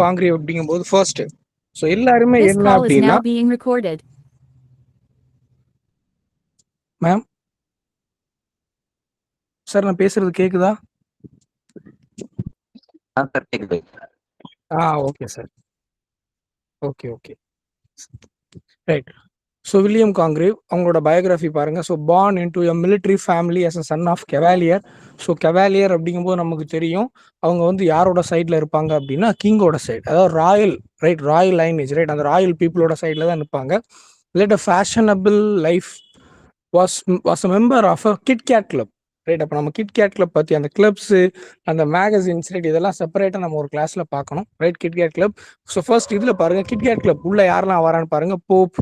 காங்கிரீவ் அப்படிங்கும்போது first. So எல்லாருமே This என்ன call is அப்படின்னா now being recorded. Ma'am sir நான் பேசுறது கேக்குதா? சார் கேக்குது. Okay sir. Okay okay right. So William Congreve அவங்களோட பயோகிராஃபி பாருங்க. So born in to a military family as a son of Cavalier. So Cavalier அப்படிங்கும்போது நமக்கு தெரியும் அவங்க வந்து யாரோட சைடில் இருப்பாங்க அப்படின்னா கிங்கோட சைடு, அதாவது royal, right, royal lineage, right, அந்த ராயல் பீப்புளோட சைடில் தான் நிற்பாங்க. Late a fashionable life was a member of a Kit Cat club, right. அப்போ நம்ம கிட்கேட் கிளப் பற்றி அந்த கிளப்ஸு, அந்த மேகசின்ஸ், ரைட், இதெல்லாம் செப்பரேட்டாக நம்ம ஒரு கிளாஸில் பார்க்கணும், right. Kit-Cat club. So first இதில் பாருங்கள் கிட்கேட் கிளப் உள்ள யாரெல்லாம் வரான்னு பாருங்கள். Pope,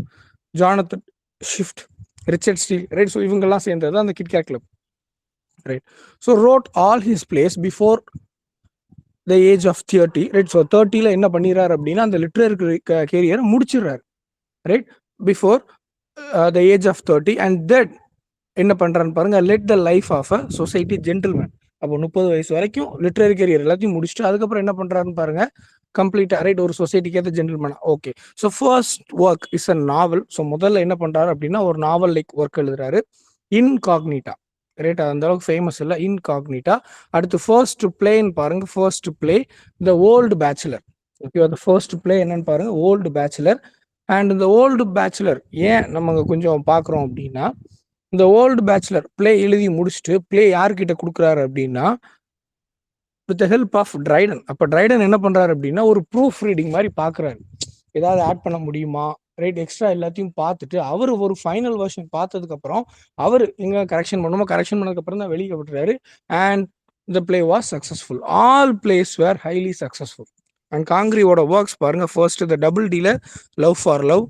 Jonathan Swift, Richard Steele, right. So இவங்கெல்லாம் சேர்ந்தது அந்த Kit-Cat club, right. So wrote all his plays before the age of 30, right. So 30ல் என்ன பண்ணிடுறாரு அப்படின்னா அந்த லிட்ரரி கேரியரை முடிச்சிடுறாரு, right, before the age of 30. And then என்ன பண்ணுறான்னு பாருங்க, led the life of a society gentleman. அப்போ 30 வயசு வரைக்கும் லிட்ரரி கேரியர் எல்லாத்தையும் முடிச்சுட்டு அதுக்கப்புறம் என்ன பண்ணுறாருன்னு பாருங்க, கம்ப்ளீட்டா, ரைட், ஒரு சொசைட்டிக்கு ஏற்ற gentleman. Okay. So first work is a novel. So முதல்ல என்ன பண்ணுறாரு அப்படின்னா ஒரு நாவல் லைக் ஒர்க் எழுதுறாரு, இன்காக்னிட்டா, ரைட். அந்த அளவுக்கு ஃபேமஸ் இல்லை, இன்காக்னிட்டா. அடுத்து ஃபர்ஸ்ட் பிளேன்னு பாருங்க, first play the old bachelor. Okay, அந்த ஃபர்ஸ்ட் பிளே என்னன்னு பாருங்க, ஓல்டு பேச்சுலர். அண்ட் இந்த ஓல்டு பேச்சுலர் ஏன் நம்ம கொஞ்சம் பார்க்குறோம் அப்படின்னா, இந்த ஓல்டு பேச்சுலர் பிளே எழுதி முடிச்சுட்டு பிளே யார்கிட்ட கொடுக்குறாரு அப்படின்னா with the help of Dryden. அப்போ ட்ரைடன் என்ன பண்ணுறாரு அப்படின்னா ஒரு ப்ரூஃப் ரீடிங் மாதிரி பார்க்குறாரு, ஏதாவது ஆட் பண்ண முடியுமா, ரைட், எக்ஸ்ட்ரா எல்லாத்தையும் பார்த்துட்டு அவர் ஒரு ஃபைனல் வெர்ஷன் பார்த்ததுக்கப்புறம் அவர் எங்கே கரெக்ஷன் பண்ணுமோ கரெக்ஷன் பண்ணதுக்கப்புறம் தான் வெளியே விட்டுறாரு. And the play was successful. All plays were highly successful. And காங்கிரீவோட ஒர்க்ஸ் பாருங்க, first the double dealer, love for love.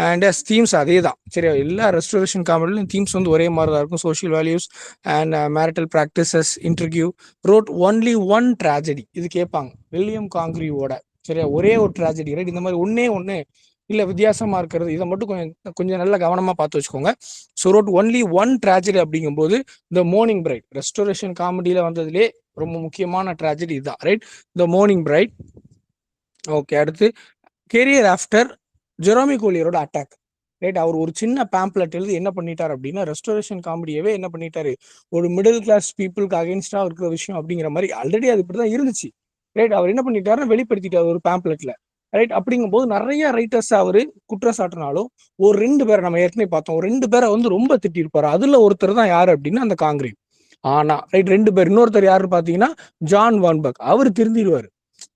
And themes அதே தான், சரியா. எல்லா ரெஸ்டோரேஷன் காமெடியிலும் தீம்ஸ் வந்து ஒரே மாதிரி தான் இருக்கும். Social values and marital practices, interview. Road only one tragedy. இது கேட்பாங்க வில்லியம் காங்கிரீவோட, சரியா, ஒரே ஒரு ட்ராஜடி, ரைட். இந்த மாதிரி ஒன்னே இல்லை வித்தியாசமாக இருக்கிறது, இதை மட்டும் கொஞ்சம் நல்ல கவனமாக பார்த்து வச்சுக்கோங்க. So wrote only one tragedy அப்படிங்கும்போது த மார்னிங் பிரைட், ரெஸ்டோரேஷன் காமெடியில் வந்ததுலேயே ரொம்ப முக்கியமான ட்ராஜடி இதுதான், right, the mourning bride. Okay. அடுத்து கெரியர் ஆஃப்டர் ஜெரோமி கோலியரோட அட்டாக், ரைட். அவர் ஒரு சின்ன பேம்ப்ளெட் எழுதி என்ன பண்ணிட்டார் அப்படின்னா ரெஸ்டோரேஷன் காமெடியவே என்ன பண்ணிட்டாரு, ஒரு மிடில் கிளாஸ் பீப்புளுக்கு அகேன்ஸ்டா இருக்கிற விஷயம் அப்படிங்கிற மாதிரி ஆல்ரெடி அது இப்படிதான் இருந்துச்சு, ரைட். அவர் என்ன பண்ணிட்டாருன்னா வெளிப்படுத்திட்டார் ஒரு பேம்ப்ளெட்ல, ரைட். அப்படிங்கும்போது நிறைய ரைட்டர்ஸ் அவரு குற்றம் சாட்டினாலும் ஒரு 2 பேரை நம்ம ஏற்கனவே பார்த்தோம், ஒரு 2 பேரை வந்து ரொம்ப திட்டிருப்பாரு. அதுல ஒருத்தர் தான் யாரு அப்படின்னா அந்த காங்கிரீவ். ஆனா ரைட் 2 பேர், இன்னொருத்தர் யாருன்னு பாத்தீங்கன்னா ஜான் வான்பர்க். அவர் திருந்திடுவாரு,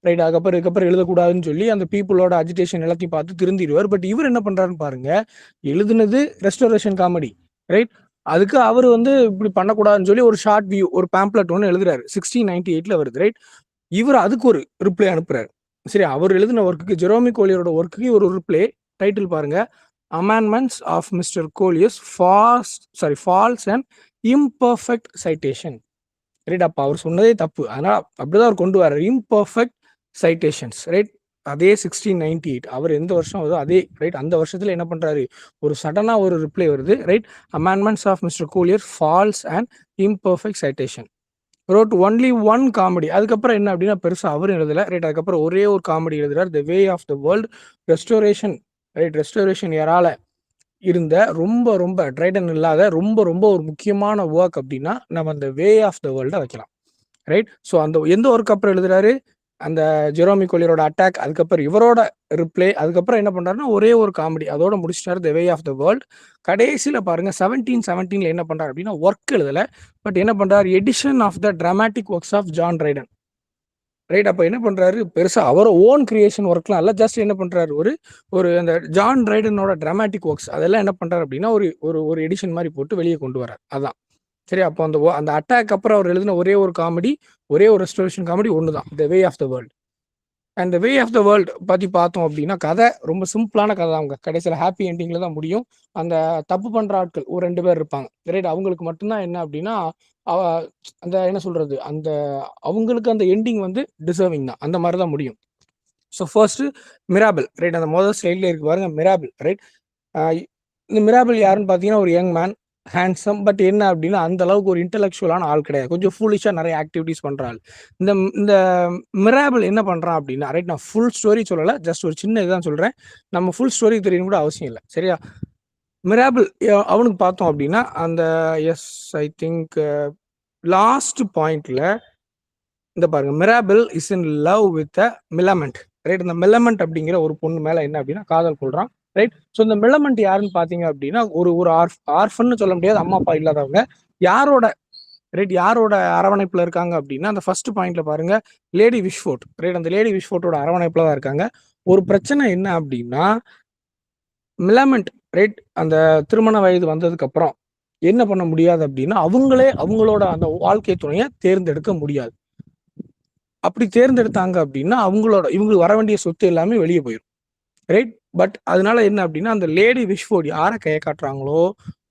ரைட். அதுக்கப்புறம் எழுதக்கூடாதுன்னு சொல்லி அந்த பீப்புளோட அஜிடேஷன் எல்லாத்தையும் பார்த்து திருந்திடுவார். பட் இவர் என்ன பண்றாருன்னு பாருங்க, எழுதுனது ரெஸ்டோரேஷன் காமெடி, ரைட். அதுக்கு அவர் வந்து இப்படி பண்ணக்கூடாதுன்னு சொல்லி ஒரு ஷார்ட் வியூ, ஒரு பேம்ப்ளெட் ஒன்று எழுதுறாரு, 1698 வருது, ரைட். இவர் அதுக்கு ஒரு ரிப்ளை அனுப்புறாரு, சரி. அவர் எழுதின ஒர்க்குக்கு, ஜெரோமி கோலியரோட ஒர்க்குக்கு ஒரு ரிப்ளை. டைட்டில் பாருங்க, amendments of Mister Collier's false and imperfect citation, right. அப்போ அவர் சொன்னதே தப்பு, அதனால அப்படிதான் அவர் கொண்டு வர்றாரு, இம்பர்ஃபெக்ட் சைட்டேஷன்ஸ், ரைட். அதே 1698 அவர் எந்த வருஷம் வருதோ அதே, ரைட், அந்த வருஷத்துல என்ன பண்றாரு, ஒரு சடனா ஒரு ரிப்ளை வருது, right. Amendments of Mister Collier false and imperfect citation. Wrote only one comedy. அதுக்கப்புறம் என்ன அப்படின்னா பெருசா அவரும் எழுதல, ரைட். அதுக்கப்புறம் ஒரே ஒரு காமெடி எழுதுறாரு, the way of the world. Restoration, right, restoration ஏரால இருந்த ரொம்ப ட்ரைடன் இல்லாத ரொம்ப ஒரு முக்கியமான ஒர்க் அப்படின்னா நம்ம அந்த வே ஆஃப் த வேர்ல்டை வைக்கலாம், ரைட். ஸோ அந்த எந்த ஒர்க் அப்புறம் எழுதுறாரு, அந்த ஜெரோமி கோலியரோட அட்டாக், அதுக்கப்புறம் இவரோட ரிப்ளை, அதுக்கப்புறம் என்ன பண்றாருன்னா ஒரே ஒரு காமெடி, அதோட முடிச்சிட்டாரு, த வே ஆஃப் த வேர்ல்ட். கடைசியில பாருங்க 1717 என்ன பண்றாரு அப்படின்னா ஒர்க் எழுதல, பட் என்ன பண்றாரு, edition of the dramatic works of John Dryden, right. அப்போ என்ன பண்றாரு, பெருசா அவரோட ஓன் கிரியேஷன் ஒர்க்லாம் இல்ல, ஜஸ்ட் என்ன பண்றாரு, ஒரு அந்த ஜான் ட்ரைடனோட டிராமாட்டிக் ஒர்க்ஸ் அதெல்லாம் என்ன பண்றாரு அப்படின்னா ஒரு எடிஷன் மாதிரி போட்டு வெளியே கொண்டு வரார், அதான், சரி. அப்போ அந்த அட்டாக் அப்புறம் அவர் எழுதின ஒரே ஒரு காமெடி, ஒரே ஒரு ரெஸ்டோரேஷன் காமெடி ஒன்று தான், the way of the world. And the way of the world பற்றி பார்த்தோம் அப்படின்னா கதை ரொம்ப சிம்பிளான கதை தான், அவங்க கடைசியில் ஹாப்பி எண்டிங்கில் தான் முடியும். அந்த தப்பு பண்ணுற ஆட்கள் ஒரு 2 பேர் இருப்பாங்க, ரைட். அவங்களுக்கு மட்டும்தான் என்ன அப்படின்னா அந்த என்ன சொல்றது, அந்த அவங்களுக்கு அந்த எண்டிங் வந்து டிசர்விங் தான், அந்த மாதிரி தான் முடியும். So first Mirabell, right. அந்த முதல் ஸ்லைட்ல இருக்கு பாருங்க, மிராபிள், ரைட். இந்த மிராபிள் யாருன்னு பார்த்தீங்கன்னா ஒரு யங் மேன், ஹேண்ட்ஸம். பட் என்ன அப்படின்னா, அந்த அளவுக்கு ஒரு இன்டலெக்சுவலான ஆள் கிடையாது. கொஞ்சம் ஃபூலிஷா நெறைய ஆக்டிவிட்டீஸ் பண்ற ஆள். இந்த இந்த மிராபிள் என்ன பண்றான் அப்படின்னா, ரைட் நான் ஃபுல் ஸ்டோரி சொல்லல. ஜஸ்ட் ஒரு சின்ன இதுதான் சொல்றேன். நம்ம ஃபுல் ஸ்டோரி தெரியணும்னு கூட அவசியம் இல்ல. சரியா? மிராபிள் அவனுக்கு பார்த்தோம் அப்படின்னா, அந்த எஸ் ஐ திங்க் லாஸ்ட் பாயிண்ட்ல இந்த பாருங்க. Mirabell is in love with Millamant. Right. இந்த மிலமெண்ட் அப்படிங்கிற ஒரு பொண்ணு மேல என்ன அப்படின்னா காதல் கொள்றான். ரைட். ஸோ இந்த மிலமெண்ட் யாருன்னு பாத்தீங்க அப்படின்னா, ஒரு ஒரு ஆர்ஃபன்னு சொல்ல முடியாது. அம்மா அப்பா இல்லாதவங்க. யாரோட ரைட் யாரோட அரவணைப்புல இருக்காங்க அப்படின்னா, அந்த ஃபர்ஸ்ட் பாயிண்ட்ல பாருங்க, லேடி விஷ்ஃபோர்ட். ரைட். அந்த லேடி விஷ்ஃபோர்ட்டோட அரவணைப்புல தான் இருக்காங்க. ஒரு பிரச்சனை என்ன அப்படின்னா, மிலமெண்ட் ரைட் அந்த திருமண வயது வந்ததுக்கு அப்புறம் என்ன பண்ண முடியாது அப்படின்னா, அவங்களே அவங்களோட அந்த வாழ்க்கை துணையை தேர்ந்தெடுக்க முடியாது. அப்படி தேர்ந்தெடுத்தாங்க அப்படின்னா, இவங்களுக்கு வர வேண்டிய சொத்து எல்லாமே வெளியே போயிடும். ரைட். பட் அதனால என்ன அப்படின்னா, அந்த லேடி விஷ்ஃபோர்ட் யாரை கையை காட்டுறாங்களோ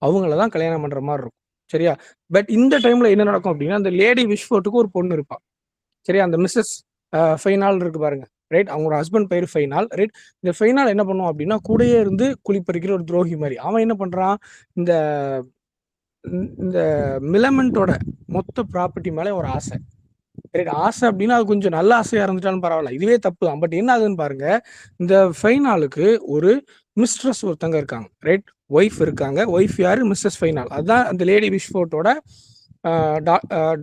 அவங்கள தான் கல்யாணம் பண்ற மாதிரி இருக்கும். சரியா? பட் இந்த டைம்ல என்ன நடக்கும் அப்படின்னா, அந்த லேடி விஷ்ஃபோர்ட்டுக்கு ஒரு பொண்ணு இருப்பா. சரியா? அந்த மிஸ்ஸஸ் ஃபைனால் இருக்கு பாருங்க. ரைட். அவங்களோட ஹஸ்பண்ட் பேர் ஃபைனால். ரைட். இந்த ஃபைனால் என்ன பண்ணுவான் அப்படின்னா, கூடயே இருந்து குளிப்பறிக்கிற ஒரு துரோகி மாதிரி. அவன் என்ன பண்றான், இந்த இந்த மிலமெண்டோட மொத்த ப்ராப்பர்ட்டி மேலே ஒரு ஆசை. ரைட். ஆசை அப்படின்னா அது கொஞ்சம் நல்ல ஆசையா இருந்துட்டாலும் பரவாயில்ல. இதுவே தப்பு தான். பட் என்ன ஆகுதுன்னு பாருங்க, இந்த ஃபைனாலுக்கு ஒரு மிஸ்ட்ரஸ் ஒருத்தங்க இருக்காங்க. ரைட். ஒய்ஃப் இருக்காங்க. ஒய்ஃப் யாரு? மிஸ்ஸஸ் ஃபைனால். அதுதான் அந்த லேடி விஷ்ஃபோர்ட்டோட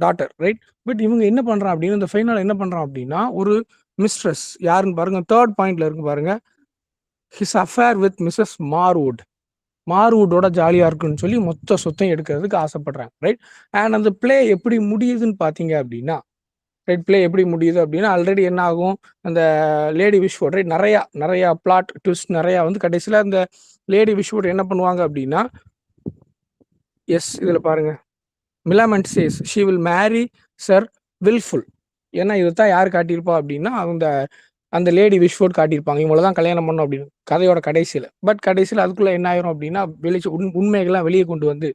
டாட்டர். ரைட். பட் இவங்க என்ன பண்றான் அப்படின்னு, இந்த ஃபைனல் என்ன பண்றான் அப்படின்னா, ஒரு மிஸ்ட்ரஸ் யாருன்னு பாருங்க. தேர்ட் பாயிண்ட்ல இருக்கு பாருங்க. His affair with Mrs Marwood. மார்வுட்டோட ஜாலியா இருக்குன்னு சொல்லி மொத்த சொத்தையும் எடுக்கிறதுக்கு ஆசைப்படுறாங்க. ரைட். அண்ட் அந்த பிளே எப்படி முடியுதுன்னு பாத்தீங்க அப்படின்னா, ரைட் பிளே எப்படி முடியுது அப்படின்னா, ஆல்ரெடி என்ன ஆகும், அந்த லேடி விஷ்ஃபோர்ட் ரைட் நிறைய பிளாட் ட்விஸ்ட் நிறைய வந்து கடைசியில் அந்த லேடி விஷ்ஃபோர்ட் என்ன பண்ணுவாங்க அப்படின்னா, எஸ் இதுல பாருங்க, Millamant says she will marry Sir Wilfull. ஏன்னா இதுதான் யார் காட்டியிருப்பா அப்படின்னா, அந்த லேடி விஷ்ஃபோர்ட் காட்டியிருப்பாங்க. இவங்கள தான் கல்யாணம் பண்ணும் அப்படின்னு கதையோட கடைசியில். பட் கடைசியில் அதுக்குள்ள என்ன ஆயிரும் அப்படின்னா, உண்மைகள்லாம் வெளியே கொண்டு வந்து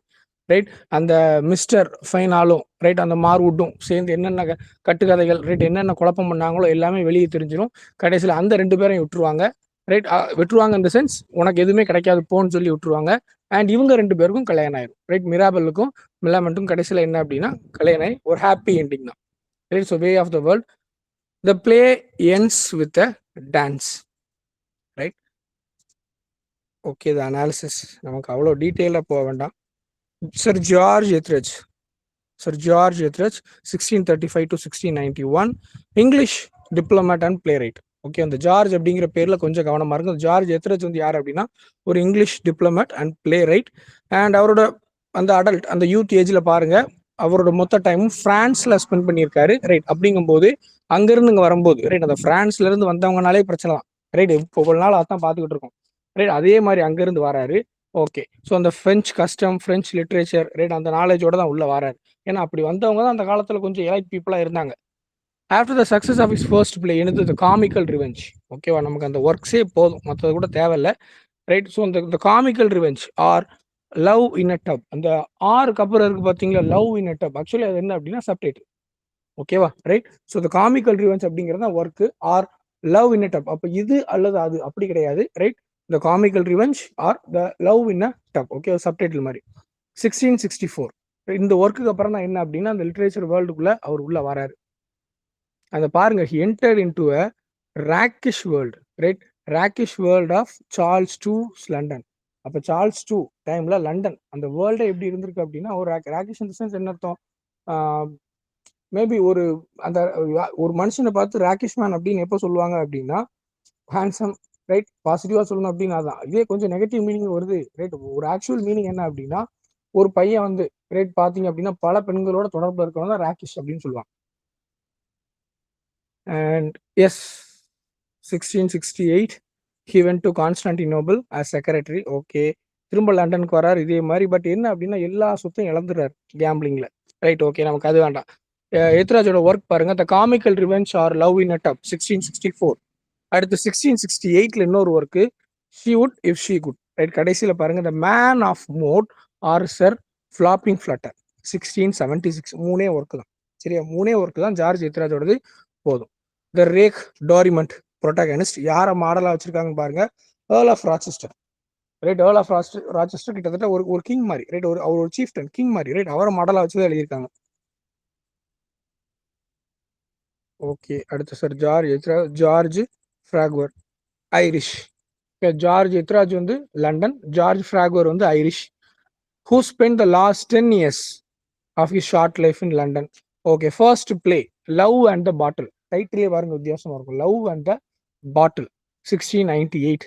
ரைட் அந்த மிஸ்டர் ஃபைனாலும் ரைட் அந்த மார்வுட்டும் சேர்ந்து என்னென்ன கட்டுக்கதைகள் ரைட் என்னென்ன குழப்பம் பண்ணாங்களோ எல்லாமே வெளியே தெரிஞ்சிடும். கடைசியில் அந்த 2 பேரையும் விட்டுருவாங்க. ரைட். விட்டுருவாங்க இந்த சென்ஸ், உனக்கு எதுவுமே கிடைக்காது போன்னு சொல்லி விட்டுருவாங்க. அண்ட் இவங்க 2 பேருக்கும் கல்யாணம் ஆயிரும். ரைட். மிராபலுக்கும் மிலாமெண்ட்டும் கடைசியில் என்ன அப்படின்னா கல்யாணம் ஆகி ஒரு ஹாப்பி எண்டிங் தான். Right. So way of the world the play ends with a dance. Right. Okay. The analysis நமக்கு அவ்வளோ டீட்டெயிலாக போக வேண்டாம். Sir George Etheridge, 1635 to 1691, English diplomat and playwright. Okay. அந்த ஜார்ஜ் அப்படிங்கிற பேர்ல கொஞ்சம் கவனமா இருக்கு. ஜார்ஜ் எத்ரஜ் வந்து யார் அப்படின்னா ஒரு English diplomat and play right. And அவரோட அந்த அடல்ட் அந்த யூத் ஏஜ்ல பாருங்க, அவரோட மொத்த டைமும் பிரான்ஸ்ல ஸ்பெண்ட் பண்ணியிருக்காரு. ரைட். அப்படிங்கும்போது அங்கிருந்து இங்க வரும்போது ரைட் அந்த பிரான்ஸ்ல இருந்து வந்தவங்கனாலே பிரச்சனை தான். ரைட். இப்போ ஒரு நாள் அதான் பார்த்துக்கிட்டு இருக்கோம். ரைட். அதே மாதிரி அங்கிருந்து வராரு. ஓகே. ஸோ அந்த French custom, French literature right அந்த நாலேஜோட தான் உள்ள வராரு. ஏன்னா அப்படி வந்தவங்க தான் அந்த காலத்தில் கொஞ்சம் எலைட் பீப்புளாக இருந்தாங்க. After the success of his first play எனது காமிக்கல் ரிவெஞ்ச். ஓகேவா? நமக்கு அந்த ஒர்க்ஸே போதும், மற்றது கூட தேவையில்லை. ரைட். ஸோ அந்த comical revenge or love in a tub, அந்த ஆருக்கு அப்புறம் இருக்கு பார்த்தீங்களா, love in a tub. Actually அது என்ன அப்படின்னா சப்டைட்டில். ஓகேவா? Right. So the comical revenge அப்படிங்கிறது தான் work or love in a tub. அப்போ இது அல்லது அது அப்படி கிடையாது. Right. The comical revenge R the love in a tub. Okay. Subtitle மாதிரி 1664. இந்த ஒர்க்குக்கு அப்புறம் தான் என்ன அப்படின்னா அந்த லிட்ரேச்சர் வேர்ல்டுக்குள்ள அவர் உள்ள வராரு. அதை பாருங்க, he entered into a rakish world. Right. Rakish world of Charles two's London. அப்போ சார்ல்ஸ் டூ டைம்ல லண்டன் அந்த வேர்ல்டே எப்படி இருந்திருக்கு அப்படின்னா ஒரு ராக்கிஷ் இந்த சென்ஸ் என்ன அர்த்தம், மேபி ஒரு மனுஷனை பார்த்து ராக்கிஷ் மேன் அப்படின்னு எப்போ சொல்லுவாங்க அப்படின்னா ஹேண்ட்ஸம். ரைட். பாசிட்டிவா சொல்லணும் அப்படின்னா தான். இதே கொஞ்சம் நெகட்டிவ் மீனிங் வருது. ரைட். ஒரு ஆக்சுவல் மீனிங் என்ன அப்படின்னா ஒரு பையன் வந்து ரைட் பாத்தீங்க அப்படின்னா பல பெண்களோட தொடர்பு இருக்கவங்க தான் ராக்கிஷ் அப்படின்னு சொல்லுவாங்க. And as 1668 he went to Constantinople as secretary. ஓகே. திரும்ப லண்டனுக்கு வராரு இதே மாதிரி. பட் என்ன அப்படின்னா எல்லா சொத்தையும் இழந்துடுறாரு கேம்பிளிங்ல. ரைட். ஓகே. நமக்கு அது வேண்டாம். எத்ராஜோட ஒர்க் பாருங்க, the comical revenge or love in a tub 1664. அடுத்து 1668ல இன்னொரு work she would if she could. Right. கடைசியில் பாருங்க, the man of mode or Sir Fopling Flutter 1676. 3 work தான். சரியா? 3 ஒர்க்கு தான் ஜார்ஜ் எத்ராஜோடது. போதும். த ரேக் டாரிமண்ட் ப்ரொட்டகனிஸ்ட் யாரை மாடலாக வச்சிருக்காங்க பாருங்க, Earl of Rochester. Right. Earl of Rochester கிட்டத்தட்ட ஒரு ஒரு கிங் மாதிரி, ரைட். அவர் ஒரு சீஃப்டன் கிங் மாதிரி, ரைட். அவரை மாடலா வச்சு தான் எழுதியிருக்காங்க. ஓகே. அடுத்து sir George Farquhar, Irish. George Etherege வந்து லண்டன், ஜார்ஜ் ஃப்ராக்வர் வந்து Irish. Who spend the last 10 years of his short life in London. Okay. First play love and the bottle. டைட்டிலே பாருங்க வித்தியாசமா இருக்கும். Love and the bottle 1698,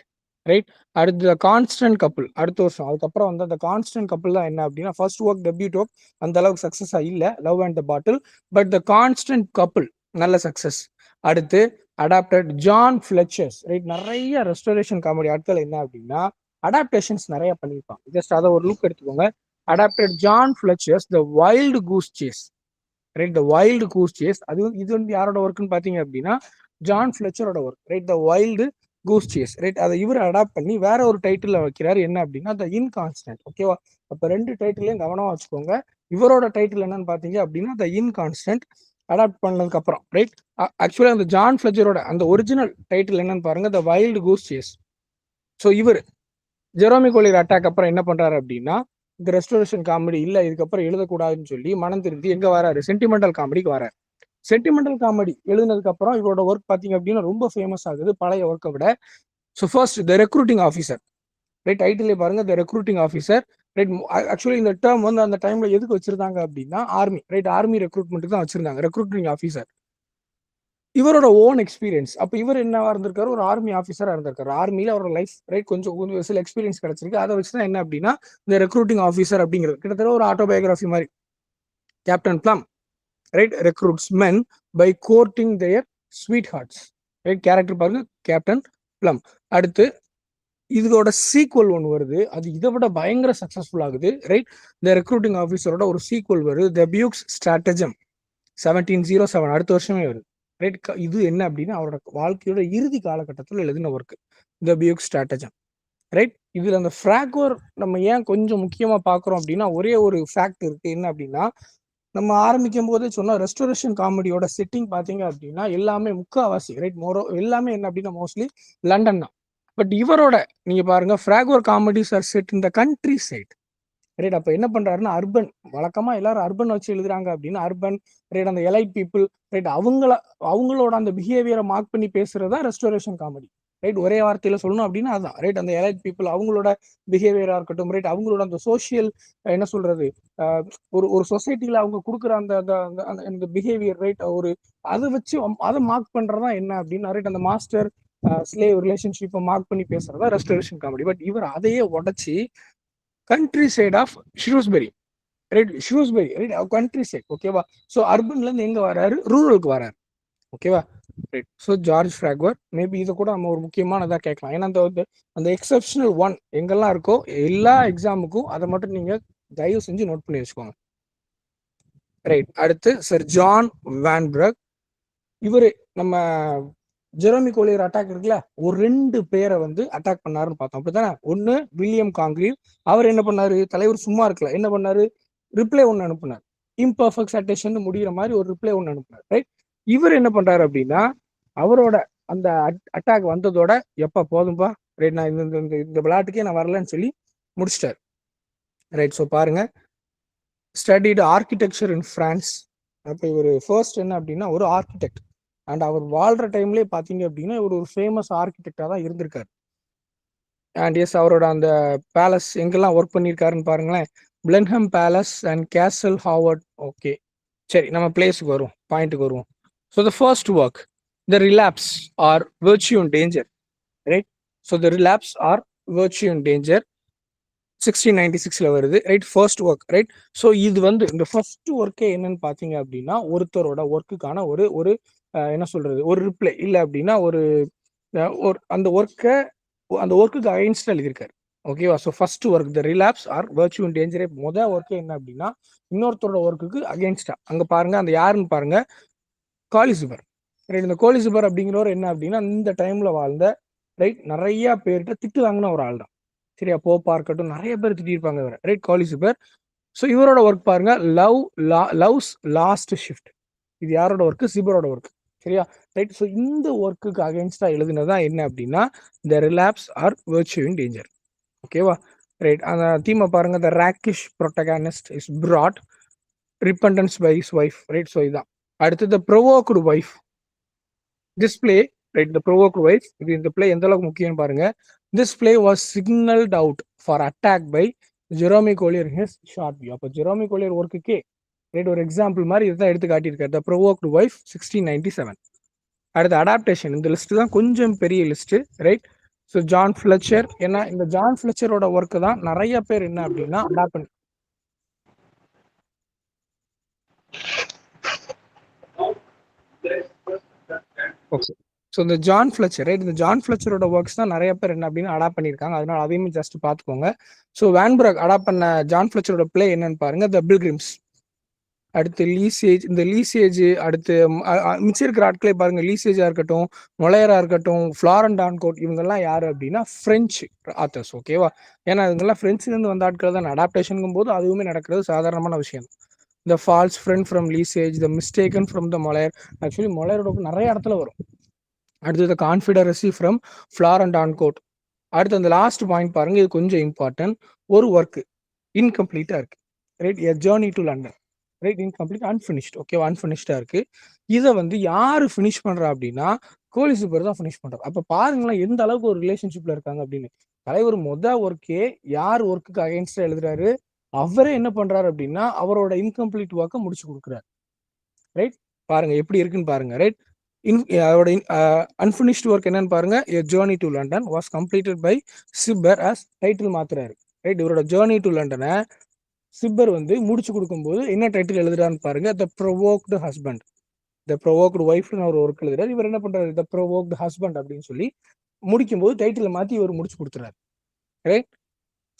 right. அடுத்து the constant couple அடுத்த வருஷம். அதுக்கப்புறம் வந்து அந்த கான்ஸ்டன்ட் கப்புள் தான் என்ன அப்படின்னா ஃபர்ஸ்ட் ஒர்க் டெபியூட் ஒர்க் அந்த அளவுக்கு சக்ஸஸா இல்லை, love and the bottle. But the constant couple நல்ல சக்ஸஸ். அடுத்து அடாப்டட் ஜான் ஃபிளெச்சர்ஸ், ரைட். நிறைய ரெஸ்டோரேஷன் காமெடி ஆட்கள் என்ன அப்படின்னா அடாப்டேஷன்ஸ் நிறைய பண்ணியிருப்பாங்க. ஜஸ்ட் அதை ஒரு லுக் எடுத்துக்கோங்க. அடாப்டட் ஜான் ஃபிளெச்சர்ஸ் த வைல்டு கூஸ் சேஸ், ரைட். த வைல்டு கூஸ் சேஸ் இது வந்து யாரோட ஒர்க்குன்னு பார்த்தீங்க அப்படின்னா ஜான் ஃபிளெச்சரோட ஒர்க், ரைட். த வைல்டு கூஸ் சேஸ், ரைட். அதை இவர் அடாப்ட் பண்ணி வேற ஒரு டைட்டில் வைக்கிறாரு. என்ன அப்படின்னா த இன்கான்ஸ்டன்ட். ஓகேவா? அப்போ ரெண்டு டைட்டிலையும் கவனமா வச்சுக்கோங்க. இவரோட டைட்டில் என்னன்னு பார்த்தீங்க அப்படின்னா த இன்கான்ஸ்டன்ட் அடாப்ட் பண்ணதுக்கு அப்புறம், ரைட். ஆக்சுவலா அந்த ஜான் ஃபிளெச்சரோட அந்த ஒரிஜினல் டைட்டில் என்னன்னு பாருங்க, த வைல்டு கூஸ் சேஸ். ஸோ இவர் ஜெரோமி கோலியர் அட்டாக் அப்புறம் என்ன பண்றாரு அப்படின்னா இந்த ரெஸ்டோரேஷன் காமெடி இல்ல இதுக்கப்புறம் எழுதக்கூடாதுன்னு சொல்லி மனம் திருந்தி எங்க வராரு, சென்டிமெண்டல் காமெடிக்கு வராரு. சென்டிமெண்டல் காமெடி எழுதினதுக்கு அப்புறம் இவரோட ஒர்க் பாத்தீங்க அப்படின்னா ரொம்ப ஃபேமஸ் ஆகுது பழைய ஒர்க்கை விட. So first the recruiting officer, right. டைட்டிலே பாருங்க the recruiting officer, right. Actually இந்த டேர்ம் வந்து அந்த டைம்ல எதுக்கு வச்சிருந்தாங்க அப்படின்னா ஆர்மி, ரைட். ஆர்மி ரெக்ரூட்மெண்ட் தான் வச்சிருந்தாங்க ரெக்ரூட்டிங் ஆஃபீஸர். இவரோட ஓன் எக்ஸ்பீரியன்ஸ். அப்போ இவர் என்னவா இருந்திருக்காரு, ஒரு ஆர்மி ஆஃபீஸரா இருந்திருக்காரு. ஆர்மியில அவரோட லைஃப், ரைட், கொஞ்சம் சில எக்ஸ்பீரியன்ஸ் கிடைச்சிருக்கு. அதை வச்சுதான் என்ன அப்படின்னா இந்த ரெக்ரூட்டிங் ஆஃபீஸர் அப்படிங்கிறது கிட்டத்தட்ட ஒரு ஆட்டோபயோகிராஃபி மாதிரி. Captain Plume, right, recruits men by courting their sweethearts, right. Character பாருங்க கேப்டன் பிளம். அடுத்து இதோட சீக்வல் ஒன்று வருது, அது இதை விட பயங்கர சக்சஸ்ஃபுல் ஆகுது, ரைட். இந்த ரெக்ரூட்டிங் ஆஃபீஸரோட ஒரு சீக்வல் வருது, த பியூக்ஸ் ஸ்ட்ராட்டஜம் 1707, அடுத்த வருஷமே வருது, ரைட். இது என்ன அப்படின்னா அவரோட வாழ்க்கையோட இறுதி காலகட்டத்தில் எழுதின ஒர்க் த பியூக் ஸ்ட்ராட்டஜம், ரைட். இதுல அந்த ஃப்ராக்வர் நம்ம ஏன் கொஞ்சம் முக்கியமா பாக்குறோம் அப்படின்னா ஒரே ஒரு ஃபேக்ட் இருக்கு. என்ன அப்படின்னா நம்ம ஆரம்பிக்கும் போதே சொன்னா ரெஸ்டோரேஷன் காமெடியோட செட்டிங் பாத்தீங்க அப்படின்னா எல்லாமே முக்காவாசி, ரைட், எல்லாமே என்ன அப்படின்னா மோஸ்ட்லி லண்டன் தான். பட் இவரோட நீங்க பாருங்க Farquhar comedies are set in the countryside, right. அப்ப என்ன பண்றாருன்னா அர்பன், வழக்கமா எல்லாரும் அர்பன் வச்சு எழுதுறாங்க அப்படின்னா அர்பன், ரைட். அந்த எலைட் பீப்புள், ரைட், அவங்களோட அந்த பிஹேவியரை மார்க் பண்ணி பேசுறதா ரெஸ்டோரேஷன் காமெடி, ரைட். ஒரே வார்த்தையில சொல்லணும் அப்படின்னா அதான், ரைட். அந்த எலைட் பீப்புள் அவங்களோட பிஹேவியரா இருக்கட்டும், ரைட். அவங்களோட அந்த சோசியல் என்ன சொல்றது, ஒரு சொசைட்டில அவங்க கொடுக்குற அந்த பிஹேவியர், ரைட். ஒரு அதை வச்சு அதை மார்க் பண்றதா என்ன அப்படின்னா, ரைட், அந்த மாஸ்டர் ஸ்லேவ் ரிலேஷன்ஷிப்பை மார்க் பண்ணி பேசுறதா ரெஸ்டோரேஷன் காமெடி. பட் இவர் அதையே உடச்சி countryside of Shrewsbury, right. Shrewsbury, right, countryside, ஓகேவா. ஸோ அர்பன்ல இருந்து எங்க வராரு, ரூரலுக்கு வராரு, ஓகேவா, right. So George Farquhar maybe இதை கூட நம்ம ஒரு முக்கியமானதாக கேட்கலாம். ஏன்னா அந்த எக்ஸப்ஷனல் ஒன் எங்கெல்லாம் இருக்கோ எல்லா எக்ஸாமுக்கும் அதை மட்டும் நீங்க தயவு செஞ்சு நோட் பண்ணி வச்சுக்கோங்க, ரைட். அடுத்து சார் ஜான் வான்பிரக். இவரு நம்ம ஜெரோமி கோலியர் அட்டாக் இருக்குல்ல, ஒரு 2 பேரை வந்து அட்டாக் பண்ணாருன்னு பார்த்தோம், அப்படித்தானே. ஒன்னு வில்லியம் காங்கிரீவ், அவர் என்ன பண்ணாரு, தலைவர் சும்மா இருக்கல, என்ன பண்ணாரு, ரிப்ளை ஒன்று அனுப்புனார். இம்பர்ஃபெக்ட் சட்டேஷன் முடிகிற மாதிரி ஒரு ரிப்ளை ஒன்று அனுப்புனார், ரைட். இவர் என்ன பண்றாரு அப்படின்னா அவரோட அந்த அட்டாக் வந்ததோட எப்ப போதும்பா, ரைட், நான் இந்த விளையாட்டுக்கே நான் வரலன்னு சொல்லி முடிச்சிட்டாரு, ரைட். ஸோ பாருங்க ஸ்டடிடு ஆர்கிடெக்சர் இன் பிரான்ஸ். அப்போ இவர் ஃபர்ஸ்ட் என்ன அப்படின்னா ஒரு ஆர்கிடெக்ட், அண்ட் அவர் வாழ்ற டைம்லேயே பார்த்தீங்க அப்படின்னா இவர் ஒரு ஃபேமஸ் ஆர்கிடெக்டாக தான் இருந்திருக்காரு. அண்ட் எஸ் அவரோட அந்த பேலஸ் எங்கெல்லாம் ஒர்க் பண்ணியிருக்காருன்னு பாருங்களேன், Blenheim Palace and Castle Howard. Okay, சரி, நம்ம பிளேஸுக்கு வருவோம், பாயிண்ட்டுக்கு வருவோம். So the first work the relapse or virtue in danger, right. So the relapse or virtue in danger 1696 வருது, right. First work, right. So இது வந்து இந்த ஃபர்ஸ்ட் ஒர்க்கே என்னன்னு பார்த்தீங்க அப்படின்னா ஒருத்தரோட ஒர்க்குக்கான ஒரு ஒரு என்ன சொல்றது, ஒரு ரிப்ளை இல்லை அப்படின்னா ஒரு அந்த ஒர்க்குக்கு அகைன்ஸ்டா எழுதியிருக்காரு, ஓகேவா. So first work the relapse or virtue in டேஞ்சரே மொதல் ஒர்க்கே என்ன அப்படின்னா இன்னொருத்தரோட ஒர்க்குக்கு அகைன்ஸ்டா. அங்க பாருங்க அந்த யாருன்னு பாருங்க, காலிசுபர், ரைட். இந்த கோலிசுபர் அப்படிங்கிறவர் என்ன அப்படின்னா இந்த டைம்ல வாழ்ந்த, ரைட், நிறைய பேர்கிட்ட திட்டு வாங்கின ஒரு ஆள் தான், சரியா. போப்பா இருக்கட்டும் நிறைய பேர் திட்டிருப்பாங்க இவரை, ரைட், காலிசுபர். ஸோ இவரோட ஒர்க் பாருங்க லவ்ஸ் லாஸ்ட் ஷிஃப்ட். இது யாரோட ஒர்க், சிபரோட ஒர்க், சரியா, ரைட். ஸோ இந்த ஒர்க்குக்கு அகைன்ஸ்டா எழுதுனதான் என்ன அப்படின்னா the relapse or virtue in danger, ஓகேவா? ரைட். அந்த தீம பாருங்க. The rakish protagonist is brought repentance by his wife. Right. So இதான். அடுத்து the provoked wife. This play, right, the provoked wife. இது இந்த பிளே எந்த அளவுக்கு முக்கியம்னு பாருங்க. This play was சிக்னல்ட் out for attack by Jeremy Collier his short view. அப்போ Jeremy Collier ஒர்க்குக்கே ரைட் ஒரு எக்ஸாம்பிள் மாதிரி இதுதான் எடுத்து காட்டியிருக்காரு. த ப்ரொவோக்டு வைஃப் 1697. அடுத்து அடாப்டேஷன். இந்த லிஸ்ட் தான் கொஞ்சம் பெரிய list. Right. So John Fletcher. ஏன்னா இந்த ஜான் ஃபிளச்சரோட ஒர்க்கு தான் நிறைய பேர் என்ன அப்படின்னா அடாப்ட் பண்ணி. ஓகே. ஸோ இந்த ஜான் ஃபிளச்சர், ரைட், இந்த ஜான் ஃபிளச்சரோட ஒர்க்ஸ் தான் நிறைய பேர் என்ன அப்படின்னு அடாப்ட் பண்ணியிருக்காங்க. அதனால அதையுமே ஜஸ்ட் பார்த்துக்கோங்க. ஸோ வேன்பர்க் அடாப்ட் பண்ண ஜான் ஃபிளச்சரோட பிளே என்னன்னு பாருங்க. த பில்கிரிம்ஸ். அடுத்து லீசேஜ். இந்த லீசேஜ் அடுத்து மிச்சம் இருக்கிற ஆட்களே பாருங்க. லீசேஜா இருக்கட்டும், மொளையரா இருக்கட்டும், ஃப்ளாரன் டான்கோட், இவங்கெல்லாம் யாரு அப்படின்னா பிரெஞ்சு ஆத்தர்ஸ். ஓகேவா? ஏன்னா இவங்கெல்லாம் பிரெஞ்சுலேருந்து வந்த ஆட்கள் தான். அடாப்டேஷனுங்கும் போது அதுவுமே நடக்கிறது சாதாரணமான விஷயம். The false friend from Lesage, the mistaken from the Molière. Actually மொளையரோட நிறைய இடத்துல வரும். அடுத்து த கான்ஃபிடரசி ஃப்ரம் ஃப்ளாரன் டான்கோட். அடுத்து அந்த லாஸ்ட் பாயிண்ட் பாருங்க. இது கொஞ்சம் இம்பார்ட்டன்ட். ஒரு ஒர்க் இன்கம்ப்ளீட்டா இருக்கு. Right. A journey to London. Right. Incomplete, unfinished. ஓகேவா? அன்ஃபினிஷ்டா இருக்கு. இதை வந்து யாரு ஃபினிஷ் பண்றா அப்படின்னா கோலி சூப்பர் தான் ஃபினிஷ் பண்றாரு. அப்ப பாருங்களேன் எந்த அளவுக்கு ஒரு ரிலேஷன்ஷிப்ல இருக்காங்க அப்படின்னு. தலைவர் ஒர்க்கே யார் ஒர்க்குக்கு அகைன்ஸ்டா எழுதுறாரு, அவரே என்ன பண்றாரு அப்படின்னா அவரோட இன்கம்ப்ளீட் ஒர்க்கை முடிச்சு கொடுக்குறாரு. ரைட். பாருங்க எப்படி இருக்குன்னு பாருங்க. ரைட். அவரோட அன்ஃபினிஷ்ட் ஒர்க் என்னன்னு பாருங்க. A journey to London was completed by Cibber as title மாத்துறாரு. ரைட். இவரோட ஜேர்னி டு லண்டனை சிப்பர் வந்து முடிச்சு கொடுக்கும்போது என்ன டைட்டில் எழுதுறான்னு பாருங்க. The provoked husband. The provoked ஒய்ஃப்னு ஒரு ஒர்க் எழுதுறாரு. இவர் என்ன பண்றாரு, த ப்ரொவோக்டு ஹஸ்பண்ட் அப்படின்னு சொல்லி முடிக்கும் போது டைட்டில் மாத்தி இவர் முடிச்சு கொடுத்துறாரு. Right.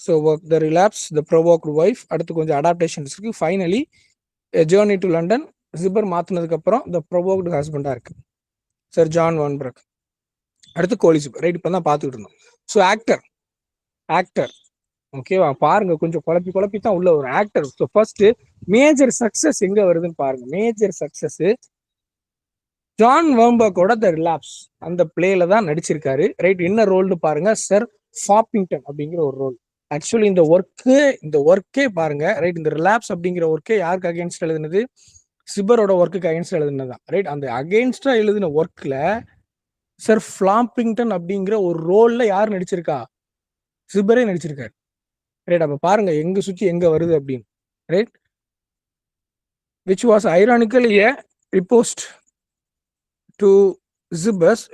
So work the relapse, the provoked wife. அடுத்து கொஞ்சம் அடாப்டேஷன்ஸ் இருக்கு. Finally journey to London Cibber மாத்தினதுக்கு அப்புறம் த ப்ரொவோக்டு ஹஸ்பண்டா இருக்கு சார் ஜான் வான்பர்க். அடுத்து கோலி சூப்பர். ரைட். இப்போ தான் பார்த்துக்கிட்டு இருந்தோம். ஸோ ஆக்டர் ஓகேவா? பாருங்க கொஞ்சம் குழப்பி தான் உள்ள ஒரு actor. So first major success எங்க வருதுன்னு பாருங்க. மேஜர் சக்சஸ் ஜான் வான்பர்க்கோட த ரிலாப்ஸ் அந்த பிளேல தான் நடிச்சிருக்காரு. ரைட். என்ன ரோல்னு பாருங்க. சர் ஃபாப்பிங்டன் அப்படிங்கிற ஒரு ரோல். ஆக்சுவலி இந்த ஒர்க்கே பாருங்க. ரைட். இந்த ரிலாப்ஸ் அப்படிங்கிற ஒர்க்கே யாருக்கு அகேன்ஸ்ட் எழுதுனது, சிப்பரோட ஒர்க்குக்கு அகேன்ஸ்ட் எழுதுனதுதான். ரைட். அந்த அகேன்ஸ்டா எழுதின ஒர்க்ல சர் ஃபிளாம்பிங்டன் அப்படிங்கிற ஒரு ரோல்ல யார் நடிச்சிருக்கா, சிப்பரே நடிச்சிருக்காரு. ரைட். அப்ப பாருங்க எங்க சுத்தி எங்க வருது அப்படின்னு. Right. Which was ironically a riposte to Cibber's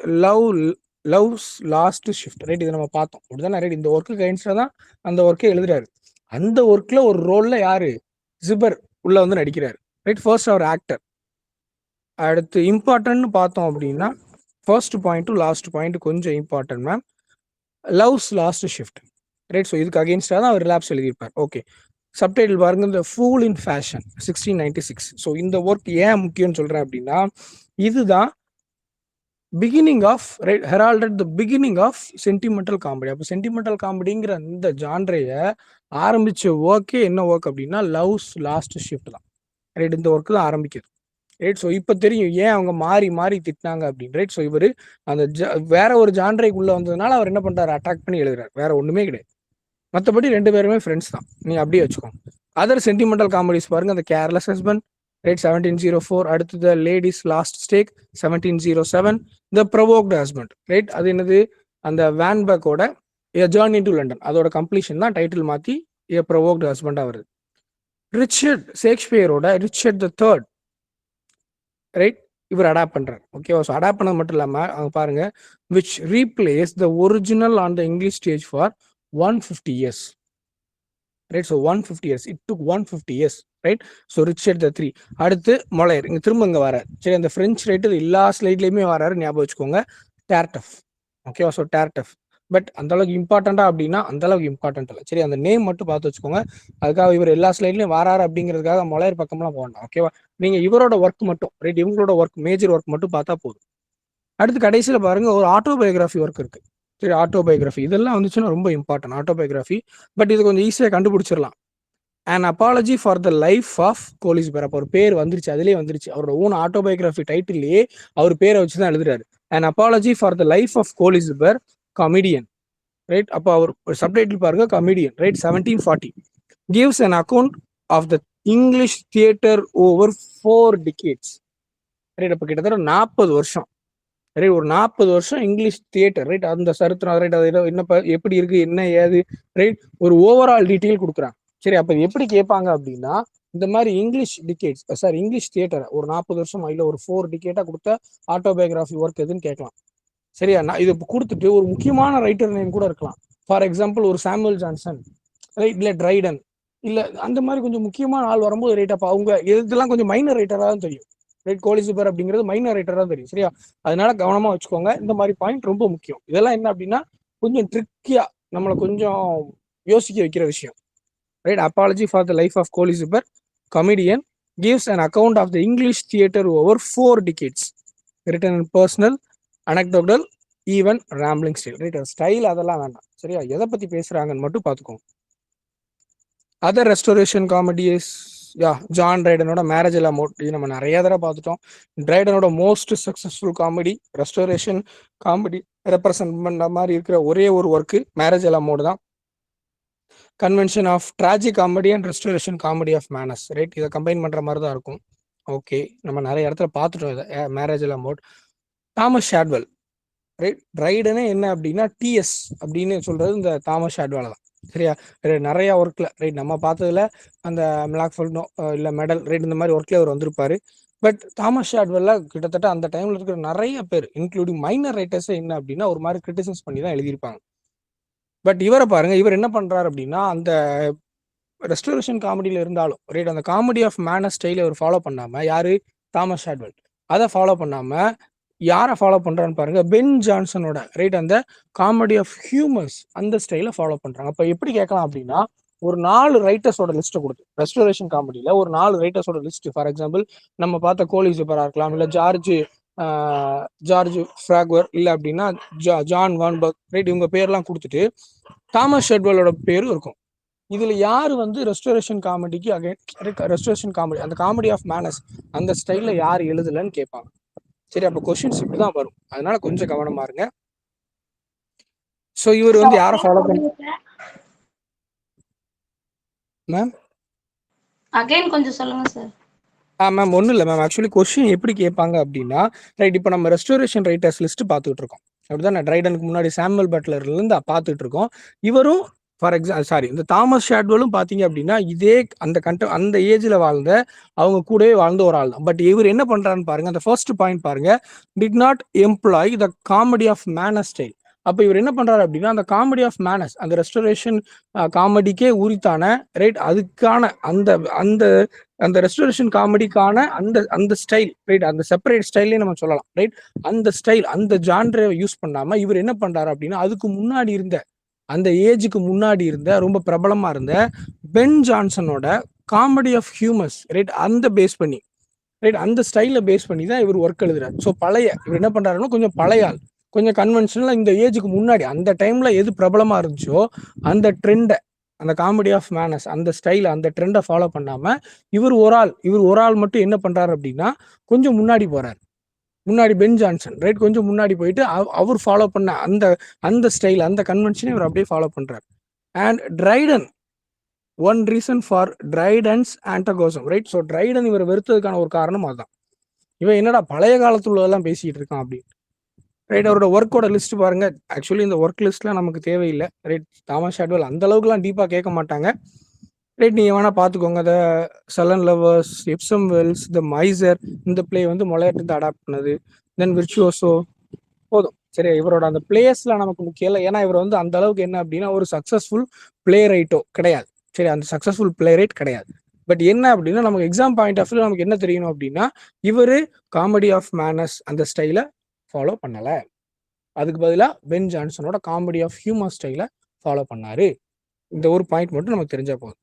love's last shift. Right. இதை நம்ம பார்த்தோம் அப்படிதானே. ரைட். இந்த ஒர்க்கு அகேன்ஸ்டா தான் அந்த ஒர்க்கே எழுதுறாரு. அந்த ஒர்க்ல ஒரு ரோல்ல யாரு, சிப்பர் உள்ள வந்து நடிக்கிறாரு. ரைட். ஃபர்ஸ்ட் அவர் ஆக்டர். அடுத்து இம்பார்ட்டன்ட்னு பார்த்தோம் அப்படின்னா first point to last point கொஞ்சம் important ma'am. Love's last shift. Right. So இதுக்கு அகேன்ஸ்டாக தான் அவர் ரிலாப்ஸ் எழுதியிருப்பார். ஓகே. சப்டைட்டில் பாருங்க. இந்த ஃபூல் இன் ஃபேஷன் 1696. ஸோ இந்த ஒர்க் ஏன் முக்கியம்னு சொல்றேன் அப்படின்னா இதுதான் beginning of right heralded the beginning of sentimental comedy. அப்போ சென்டிமெண்டல் காமெடிங்கிற இந்த ஜான்ரைய ஆரம்பிச்ச ஒர்க்கே என்ன ஒர்க் அப்படின்னா லவ்ஸ் லாஸ்ட் ஷிஃப்ட் தான். ரைட். இந்த ஒர்க் தான் ஆரம்பிக்குது. ரைட். ஸோ இப்போ தெரியும் ஏன் அவங்க மாறி திட்டினாங்க அப்படின்னு. ரைட். ஸோ இவர் அந்த வேற ஒரு ஜான்ரைக்குள்ள வந்ததுனால அவர் என்ன பண்றாரு, அட்டாக் பண்ணி எழுதுறாரு. வேற ஒண்ணுமே கிடையாது. மற்றபடி ரெண்டு பேருமே ஃப்ரெண்ட்ஸ் தான். நீங்க அப்படியே வச்சுக்கோங்க. அதர் சென்டிமெண்டல் காமெடிஸ் பாருங்க. அந்த கேர்லெஸ் ஹஸ்பண்ட். ரைட். 1704. அடுத்து the lady's last stake 1707. The provoked husband. Right. அது என்னது, அந்த வான்பர்க்கோட எ ஜேர்னி டு லண்டன் அதோட கம்ப்ளீஷன் தான் டைட்டில் மாத்தி எ ப்ரொவோக்டு ஹஸ்பண்டா வருது. ரிச்சர்ட் ஷேக்ஸ்பியரோட ரிச்சர்ட் த தேர்ட். ரைட். இவர் அடாப்ட் பண்றாரு. ஓகேவா? ஸோ அடாப்ட் பண்ணது மட்டும் இல்லாம அங்க பாருங்க which replace the original on the English stage for 150 years. Right. So 150 years. It took 150 years. Right. So Richard த 3. அடுத்து மொளையர். இங்க திரும்ப இங்க வர சரி அந்த பிரெஞ்சு ரைட் எல்லா ஸ்லைட்லயுமே வராரு, ஞாபகம் வச்சுக்கோங்க. டேர்டஃப். ஓகேவா? ஸோ டேர்டஃப். பட் அந்த அளவுக்கு இம்பார்ட்டண்டா அப்படின்னா அந்த அளவுக்கு இம்பார்ட்டன்ட் இல்லை. சரி அந்த நேம் மட்டும் பார்த்து வச்சுக்கோங்க. அதுக்காக இவர் எல்லா ஸ்லைட்லயும் வராரு அப்படிங்கிறதுக்காக மொளையர் பக்கம்லாம் போகணும். ஓகேவா? நீங்க இவரோட ஒர்க் மட்டும் ரைட் இவங்களோட ஒர்க் மேஜர் ஒர்க் மட்டும் பார்த்தா போதும். அடுத்து கடைசியில பாருங்க ஒரு ஆட்டோபயோகிராஃபி ஒர்க் இருக்கு. சரி ஆட்டோபயோகிராஃபி இதெல்லாம் வந்துச்சுன்னா ரொம்ப இம்பார்ட்டன்ட் ஆட்டோபயோகிராஃபி. பட் இது கொஞ்சம் ஈஸியாக கண்டுபிடிச்சிடலாம். And apology for the life of Colley Cibber. அப்போ ஒரு பேர் வந்துருச்சு, அதுலேயே வந்துருச்சு. அவரோட ஓன் ஆட்டோபயோகிராஃபி டைட்டிலேயே அவர் பேரை வச்சு தான் எழுதுறாரு. And apology for the life of Colley Cibber comedian. Right. அப்போ அவர் சப்டைட்டில் பாருங்க, comedian, right. 1740 gives an account of the English theater over 4 decades, right. அப்போ கிட்டத்தட்ட 40 வருஷம், ரைட். ஒரு 40 வருஷம் இங்கிலீஷ் தியேட்டர், ரைட். அந்த சரித்திரம், ரைட். அது என்ன எப்படி இருக்கு, என்ன ஏது, ரைட். ஒரு ஓவரால் டீட்டெயில் கொடுக்குறாங்க. சரி, அப்போ எப்படி கேட்பாங்க அப்படின்னா, இந்த மாதிரி English decades, sir English theatre ஒரு 40 வருஷம் இல்லை ஒரு 4 டிகேட்டா கொடுத்த ஆட்டோபயோகிராஃபி ஒர்க் எதுன்னு கேட்கலாம். சரியா? நான் இதை கொடுத்துட்டு ஒரு முக்கியமான ரைட்டர் நேம் கூட இருக்கலாம். ஃபார் எக்ஸாம்பிள் ஒரு சாமுவல் ஜான்சன், ரைட், இல்லை ட்ரைடன், இல்லை அந்த மாதிரி கொஞ்சம் முக்கியமான ஆள் வரும்போது, ரைட். அப்போ அவங்க இதெல்லாம் கொஞ்சம் மைனர் ரைட்டராக தான் தெரியும், ரைட். கோலிசூப்பர் அப்படிங்கிறது மைனர் ரைட்டராக தான் தெரியும். சரியா? அதனால கவனமா வச்சுக்கோங்க. இந்த மாதிரி பாயிண்ட் ரொம்ப முக்கியம். இதெல்லாம் என்ன அப்படின்னா கொஞ்சம் ட்ரிக்கியா நம்மளை கொஞ்சம் யோசிக்க வைக்கிற விஷயம், right. Apology for the life of Colley Cibber, comedian, gives an account of the English theater over 4 decades, written in personal, anecdotal, even rambling style, right. Style அதெல்லாம் வேண்டாம். சரியா? எதை பத்தி பேசுறாங்கன்னு மட்டும் பார்த்துக்கோங்க. Other restoration comedies, yeah, John ட்ரைடனோட marriage a la mode, இது நம்ம நிறைய தடவை பார்த்துட்டோம். ட்ரைடனோட most successful comedy, restoration comedy represent பண்ண மாதிரி இருக்கிற ஒரே ஒரு ஒர்க்கு மேரேஜ் எல்லாம் மோடு தான். Convention of tragic comedy and restoration comedy of manners, right. இதை கம்பைன் பண்ற மாதிரி தான் இருக்கும். ஓகே, நம்ம நிறைய இடத்துல பார்த்துட்டோம் இதை, marriage a la mode. Thomas Shadwell, right. ட்ரைடனே என்ன அப்படின்னா டிஎஸ் அப்படின்னு சொல்றது இந்த தாமஸ் ஷாட்வெல் தான். சரியா? நிறைய ஒர்க்ல, ரைட், நம்ம பார்த்ததுல அந்த மிலாக்ஃபல்னோ இல்லை மெடல், ரைட், இந்த மாதிரி ஒர்க்ல அவர் வந்திருப்பாரு. பட் தாமஸ் ஷாட்வெல்ல கிட்டத்தட்ட அந்த டைம்ல இருக்கிற நிறைய பேர் இன்க்ளூடிங் மைனர் ரைட்டர்ஸ் என்ன அப்படின்னா ஒரு மாதிரி கிரிட்டிசைஸ் பண்ணி தான் எழுதியிருப்பாங்க. பட் இவரை பாருங்க, இவர் என்ன பண்றாரு அப்படின்னா அந்த ரெஸ்டோரேஷன் காமெடியில இருந்தாலும், ரைட், அந்த காமெடி ஆஃப் மேனஸ் ஸ்டைலை அவர் ஃபாலோ பண்ணாம, யாரு, தாமஸ் ஷாட்வெல், அதை ஃபாலோ பண்ணாம யாரை ஃபாலோ பண்றான்னு பாருங்க, பென் ஜான்சனோட, ரைட், அந்த காமெடி ஆஃப் ஹியூமர்ஸ் அந்த ஸ்டைலை ஃபாலோ பண்றாங்க. அப்ப எப்படி கேட்கலாம் அப்படின்னா ஒரு 4 ரைட்டர்ஸோட லிஸ்ட்டை கொடுத்து, ரெஸ்டோரேஷன் காமெடியில ஒரு 4 ரைட்டர்ஸோட லிஸ்ட், ஃபார் எக்ஸாம்பிள் நம்ம பார்த்த கோலிசூப்பரா இருக்கலாம், இல்ல ஜார்ஜ் ஃப்ராக்வர், இல்ல அப்படின்னா ஜான் வான்பர்க், ரைட், இவங்க பேர்லாம் கொடுத்துட்டு தாமஸ் ஷாட்வெலோட பேரும் இருக்கும். இதுல யாரு வந்து ரெஸ்டோரேஷன் காமெடிக்கு ரெஸ்டோரேஷன் காமெடி, அந்த காமெடி ஆஃப் மேனஸ் அந்த ஸ்டைல்ல யார் எழுதலன்னு கேட்பாங்க. சரி, அப்ப கொஸ்டின்ஸ் இப்படிதான் வரும். அதனால கொஞ்சம் கவனமா இருங்க. சோ இவர் வந்து யாரை ஃபாலோ பண்ண, மேம் அகைன் கொஞ்சம் சொல்லுங்க சார். மேம் ஒன்றும் இல்லை மேம். ஆக்சுவலி கொஸ்டின் எப்படி கேட்பாங்க அப்படின்னா, ரைட், இப்போ நம்ம ரெஸ்டோரேஷன் ரைட்டர்ஸ் லிஸ்ட் பார்த்துட்டு இருக்கோம் அப்படிதான். ட்ரைடனுக்கு முன்னாடி சாமுவல் பட்லர்லேருந்து பார்த்துட்டு இருக்கோம். இவரும் ஃபார் எக்ஸாம்பிள் இந்த தாமஸ் ஷாட்வெலும் பார்த்தீங்க அப்படின்னா இதே அந்த ஏஜில் வாழ்ந்த அவங்க கூடவே வாழ்ந்த ஒரு ஆள் தான். பட் இவர் என்ன பண்ணுறான்னு பாருங்க, அந்த ஃபர்ஸ்ட் பாயிண்ட் பாருங்க, did not employ the comedy of manners style. அப்போ இவர் என்ன பண்றாரு அப்படின்னா அந்த காமெடி ஆஃப் மேனஸ், அந்த ரெஸ்டோரேஷன் காமெடிக்கே உரித்தான, ரைட், அதுக்கான அந்த அந்த அந்த ரெஸ்டோரேஷன் காமெடிக்கான அந்த ஸ்டைல், ரைட், அந்த செப்பரேட் ஸ்டைல்லே நம்ம சொல்லலாம், ரைட். அந்த ஸ்டைல், அந்த ஜான்ரை யூஸ் பண்ணாம இவர் என்ன பண்றாரு அப்படின்னா அதுக்கு முன்னாடி இருந்த, அந்த ஏஜுக்கு முன்னாடி இருந்த ரொம்ப பிரபலமா இருந்த பென் ஜான்சனோட காமெடி ஆஃப் ஹியூமர்ஸ், ரைட், அந்த பேஸ் பண்ணி, ரைட், அந்த ஸ்டைல பேஸ் பண்ணி தான் இவர் ஒர்க் எழுதுறாரு. ஸோ பழைய இவர் என்ன பண்றாருன்னா கொஞ்சம் பழைய ஆள், கொஞ்சம் கன்வென்ஷனலா இந்த ஏஜுக்கு முன்னாடி அந்த டைம்ல எது பிரபலமா இருந்துச்சோ அந்த ட்ரெண்டை, அந்த காமெடி ஆஃப் மேனஸ் அந்த ஸ்டைல, அந்த ட்ரெண்டை ஃபாலோ பண்ணாம இவர் ஒரு ஆள் மட்டும் என்ன பண்றாரு அப்படின்னா கொஞ்சம் முன்னாடி போறாரு. முன்னாடி பென் ஜான்சன், ரைட், கொஞ்சம் முன்னாடி போயிட்டு அவர் ஃபாலோ பண்ண அந்த அந்த ஸ்டைல், அந்த கன்வென்ஷனை இவர் அப்படியே ஃபாலோ பண்றாரு. And Dryden, one reason for Dryden's antagonism, right. So Dryden இவர் வெறுத்ததுக்கான ஒரு காரணம் அதுதான். இவன் என்னடா பழைய காலத்துல உள்ளதெல்லாம் பேசிட்டு இருக்கான் அப்படின்னு, ரைட். அவரோட ஒர்க்கோட லிஸ்ட் பாருங்க. ஆக்சுவலி இந்த ஒர்க் லிஸ்ட்லாம் நமக்கு தேவையில்லை, ரைட். தாமஸ் ஷாட்வெல் அந்த அளவுக்குலாம் டீப்பா கேட்க மாட்டாங்க, ரைட். நீங்க வேணா பாத்துக்கோங்க. த சலன் லவர்ஸ், எப்சம் வெல்ஸ், த மைசர், இந்த பிளே வந்து மொழையிட்டு அடாப்ட் பண்ணது. தென் விர்ச்சுவோசோ, போதும். சரி, இவரோட அந்த பிளேயர்ஸ்லாம் நமக்கு முக்கியம் இல்லை, ஏன்னா இவர் வந்து அந்த அளவுக்கு என்ன அப்படின்னா ஒரு சக்சஸ்ஃபுல் பிளே ரைட்டோ கிடையாது. சரி, அந்த சக்சஸ்ஃபுல் பிளே ரைட் கிடையாது. பட் என்ன அப்படின்னா நமக்கு எக்ஸாம் பாயிண்ட் ஆஃப் வியூ நமக்கு என்ன தெரியணும் அப்படின்னா இவரு காமெடி ஆஃப் மேனஸ் அந்த ஸ்டைலை ஃபாலோ பண்ணல, அதுக்கு பதிலாக பென் ஜான்சனோட காமெடி ஆஃப் ஹியூமர் ஸ்டைலை ஃபாலோ பண்ணாரு. இந்த ஒரு பாயிண்ட் மட்டும் நமக்கு தெரிஞ்சா போதும்.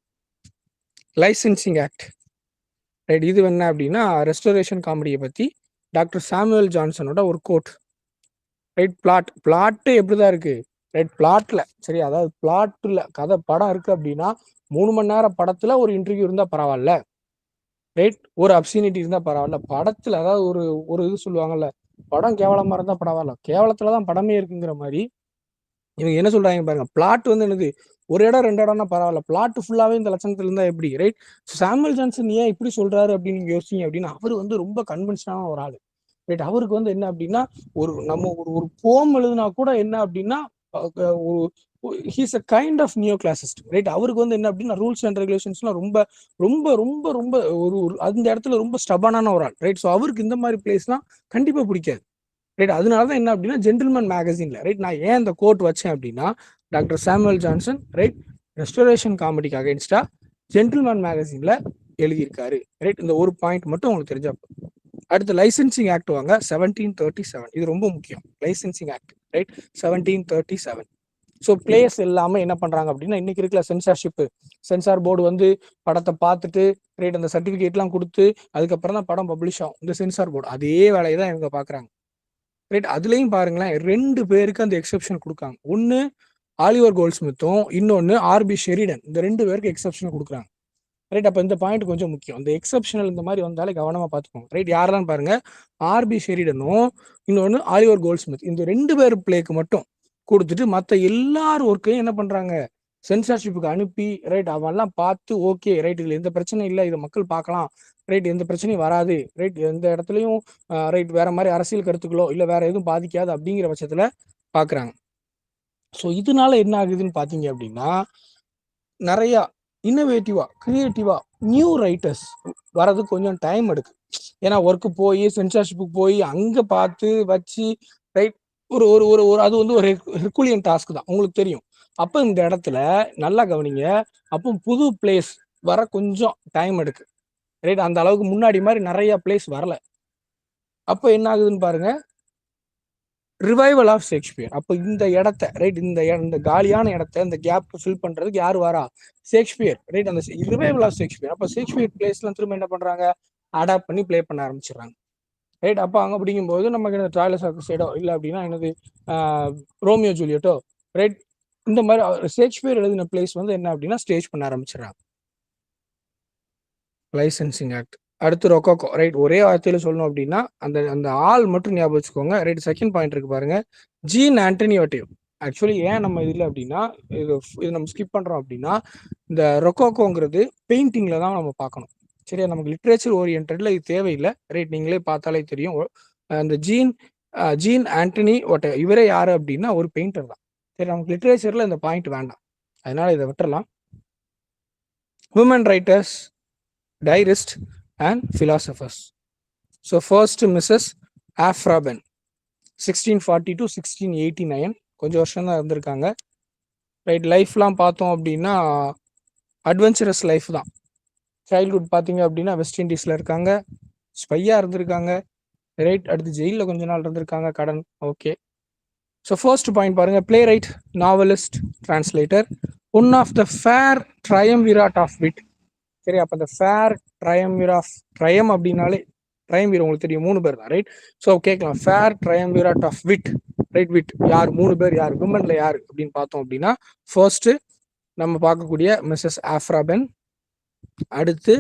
Licensing act, right. இது என்ன அப்படின்னா ரெஸ்டோரேஷன் காமெடியை பத்தி டாக்டர் சாமுவல் ஜான்சனோட ஒரு கோட், ரைட். பிளாட்டு எப்படிதான் இருக்கு, ரைட், பிளாட்ல, சரி, அதாவது பிளாட்ல கதை படம் இருக்கு அப்படின்னா 3 மணி நேரம் படத்துல ஒரு இன்டர்வியூ இருந்தா பரவாயில்ல, ரைட், ஒரு அப்சினிட்டி இருந்தா பரவாயில்ல. படத்துல அதாவது ஒரு ஒரு இது சொல்லுவாங்கல்ல, படம் கேவலமா இருந்தா பரவாயில்ல, கேவலத்துலதான் படமே இருக்குங்கிற மாதிரி இவங்க என்ன சொல்றாங்க பாருங்க, பிளாட் வந்து என்னது, ஒரு இடம் 2 இடம்னா பரவாயில்ல, பிளாட் ஃபுல்லாவே இந்த லட்சணத்துல இருந்தா எப்படி, ரைட்? சாமுவல் ஜான்சன் ஏன் இப்படி சொல்றாரு அப்படின்னு நீங்க யோசிச்சீங்க அப்படின்னா, அவர் வந்து ரொம்ப கன்வின்ஸ்டான ஒரு ஆளு, ரைட்? அவருக்கு வந்து என்ன அப்படின்னா, நம்ம ஒரு போம் எழுதுனா கூட என்ன அப்படின்னா, he's a kind of neoclassicist, right? அவருக்கு வந்து என்ன அப்படின்னா, ரூல்ஸ் அண்ட் ரெகுலேஷன்ஸ்லாம் ரொம்ப ரொம்ப ரொம்ப ரொம்ப அந்த இடத்துல ரொம்ப ஸ்டபானான ஒரு ஆள், ரைட்? ஸோ அவருக்கு இந்த மாதிரி பிளேஸ்லாம் கண்டிப்பா பிடிக்காது, ரைட்? அதனாலதான் என்ன அப்படின்னா, ஜென்டில்மேன் மேகசின்ல, ரைட், நான் ஏன் இந்த கோட் வச்சேன் அப்படின்னா, doctor Samuel Johnson, right, restoration காமெடிக்கு அகைன்ஸ்டா ஜென்டில்மேன் மேகசின்ல எழுதியிருக்காரு, ரைட்? இந்த ஒரு பாயிண்ட் மட்டும் உங்களுக்கு தெரிஞ்சா. அடுத்து லைசன்சிங் ஆக்ட் வாங்க, 1737. இது ரொம்ப முக்கியம், licensing act, right? 1737. So place எல்லாமே என்ன பண்றாங்க அப்படின்னா, இன்னைக்கு இருக்கிற சென்சார்ஷிப், சென்சார் போர்டு வந்து படத்தை பார்த்துட்டு, ரைட், அந்த சர்டிபிகேட்லாம் கொடுத்து அதுக்கப்புறம் தான் படம் பப்ளிஷ் ஆகும். இந்த சென்சார் போர்டு அதே வேலையை தான் இவங்க பாக்குறாங்க, ரைட்? அதுலயும் பாருங்களேன், 2 பேருக்கு அந்த எக்ஸெப்ஷன் கொடுக்காங்க. ஒன்னு ஆலிவர் கோல்ட்ஸ்மித்தும், இன்னொன்னு ஆர்பி ஷெரிடன். இந்த 2 பேருக்கு எக்ஸெப்ஷன் கொடுக்குறாங்க, ரைட்? அப்ப இந்த பாயிண்ட் கொஞ்சம் முக்கியம். இந்த எக்ஸெப்ஷனல் இந்த மாதிரி வந்தாலே கவனமா பார்த்துக்கோங்க, ரைட்? யாரெல்லாம் பாருங்க, ஆர்பி ஷெரிடனும் இன்னொன்னு ஆலிவர் கோல்ட்ஸ்மித், இந்த 2 பேர் பிளேக்கு மட்டும் கொடுத்துட்டு மற்ற எல்லாரும் ஒர்க்கையும் என்ன பண்றாங்க, சென்சார்ஷிப்புக்கு அனுப்பி, ரைட், அவன்லாம் பார்த்து ஓகே, ரைட், இதுல எந்த பிரச்சனையும் இல்லை, இதை மக்கள் பார்க்கலாம், ரைட், எந்த பிரச்சனையும் வராது, ரைட், எந்த இடத்துலையும் ரைட் வேற மாதிரி அரசியல் கருத்துக்களோ இல்லை வேற எதுவும் பாதிக்காது அப்படிங்கிற பட்சத்துல பாக்குறாங்க. ஸோ இதனால என்ன ஆகுதுன்னு பாத்தீங்க அப்படின்னா, நிறைய இன்னோவேட்டிவா கிரியேட்டிவா நியூ ரைட்டர்ஸ் வரது கொஞ்சம் டைம் எடுக்கு. ஏன்னா ஒர்க்கு போய் சென்சார்ஷிப்புக்கு போய் அங்க பார்த்து வச்சு, ரைட், ஒரு ஒரு ஒரு ஒரு அது வந்து ஒரு ஹெர்குலியன் டாஸ்க் தான், உங்களுக்கு தெரியும். அப்ப இந்த இடத்துல நல்லா கவனிங்க, அப்போ புது பிளேஸ் வர கொஞ்சம் டைம் எடுக்கு, ரைட்? அந்த அளவுக்கு முன்னாடி மாதிரி நிறைய பிளேஸ் வரல. அப்ப என்ன ஆகுதுன்னு பாருங்க, ரிவைவல் ஆஃப் ஷேக்ஸ்பியர். அப்போ இந்த இடத்த, ரைட், இந்த காலியான இடத்த, இந்த கேப் ஃபில் பண்றதுக்கு யார் வரா, ஷேக்ஸ்பியர், ரைட்? அந்த ரிவைவல் ஆஃப் ஷேக்ஸ்பியர். அப்போ ஷேக்ஸ்பியர் பிளேஸ்லாம் திரும்ப என்ன பண்றாங்க, அடாப்ட் பண்ணி பிளே பண்ண ஆரம்பிச்சிடறாங்க, ரைட்? அப்போ அங்க அப்படிங்கும்போது நமக்கு என்ன, ட்ராய்லஸ் ஆஃப் சைடோ இல்லை அப்படின்னா என்னது, ரோமியோ ஜூலியட்டோ, ரைட், இந்த மாதிரி ஷேக்ஸ்பியர் எழுதின பிளேஸ் வந்து என்ன அப்படின்னா ஸ்டேஜ் பண்ண ஆரம்பிச்சிடறாங்க. Licensing act. அடுத்து ரொக்கோக்கோ, ரைட்? ஒரே வார்த்தையில சொல்லணும் அப்படின்னா அந்த அந்த ஆள் மட்டும் ஞாபகம் வச்சுக்கோங்க, ரைட்? செகண்ட் பாயிண்ட் இருக்கு பாருங்க, ஜீன் ஆண்டனி ஒட்டேவ். ஆக்சுவலி ஏன் நம்ம இதுல அப்படின்னா, இது நம்ம ஸ்கிப் பண்றோம் அப்படின்னா, இந்த ரொக்கோக்கோங்கிறது பெயிண்டிங்ல தான் நம்ம பார்க்கணும், சரியா? நமக்கு லிட்ரேச்சர் ஓரியன்டட்ல இது தேவையில்லை, ரைட்? நீங்களே பார்த்தாலே தெரியும். அந்த ஜீன் ஆண்டனி ஒட்டேவ், இவரே யாரு அப்படின்னா ஒரு பெயிண்டர் தான், சரி? நமக்கு லிட்ரேச்சர்ல இந்த பாயிண்ட் வேண்டாம், அதனால இதை விட்டுறலாம். Women writers, diarists and philosophers. So first Mrs. Afra Ben, 1640 to 1689, கொஞ்சம் வருஷம் தான் இருந்திருக்காங்க, ரைட்? லைஃப்லாம் பார்த்தோம் அப்படின்னா அட்வென்ச்சரஸ் லைஃப் தான். சைல்ட்ஹுட் பார்த்தீங்க அப்படின்னா வெஸ்ட் இண்டீஸ்ல இருக்காங்க, ஸ்பையா இருந்திருக்காங்க, ரைட்? அடுத்து ஜெயிலில் கொஞ்ச நாள் இருந்திருக்காங்க, கடன், ஓகே. ஸோ ஃபர்ஸ்ட் பாயிண்ட் பாருங்க, play right, novelist, translator, one of the fair triumvirate of wit, சரி? அப்ப இந்த ஃபேர் ட்ரையம்விர் ஆஃப், ட்ரையம் அப்படின்னாலே ட்ரையம்விர் உங்களுக்கு தெரியும், 3 பேர் தான், ரைட்? ஸோ கேட்கலாம், ஃபேர் ட்ரையம்விராட் ஆஃப் விட், ரைட்? விட் யார், 3 பேர் யார், விமன்ல யார் அப்படின்னு பார்த்தோம் அப்படின்னா, ஃபர்ஸ்ட் நம்ம பார்க்கக்கூடிய மிஸ்ஸஸ் ஆஃப்ரா பென், அடுத்து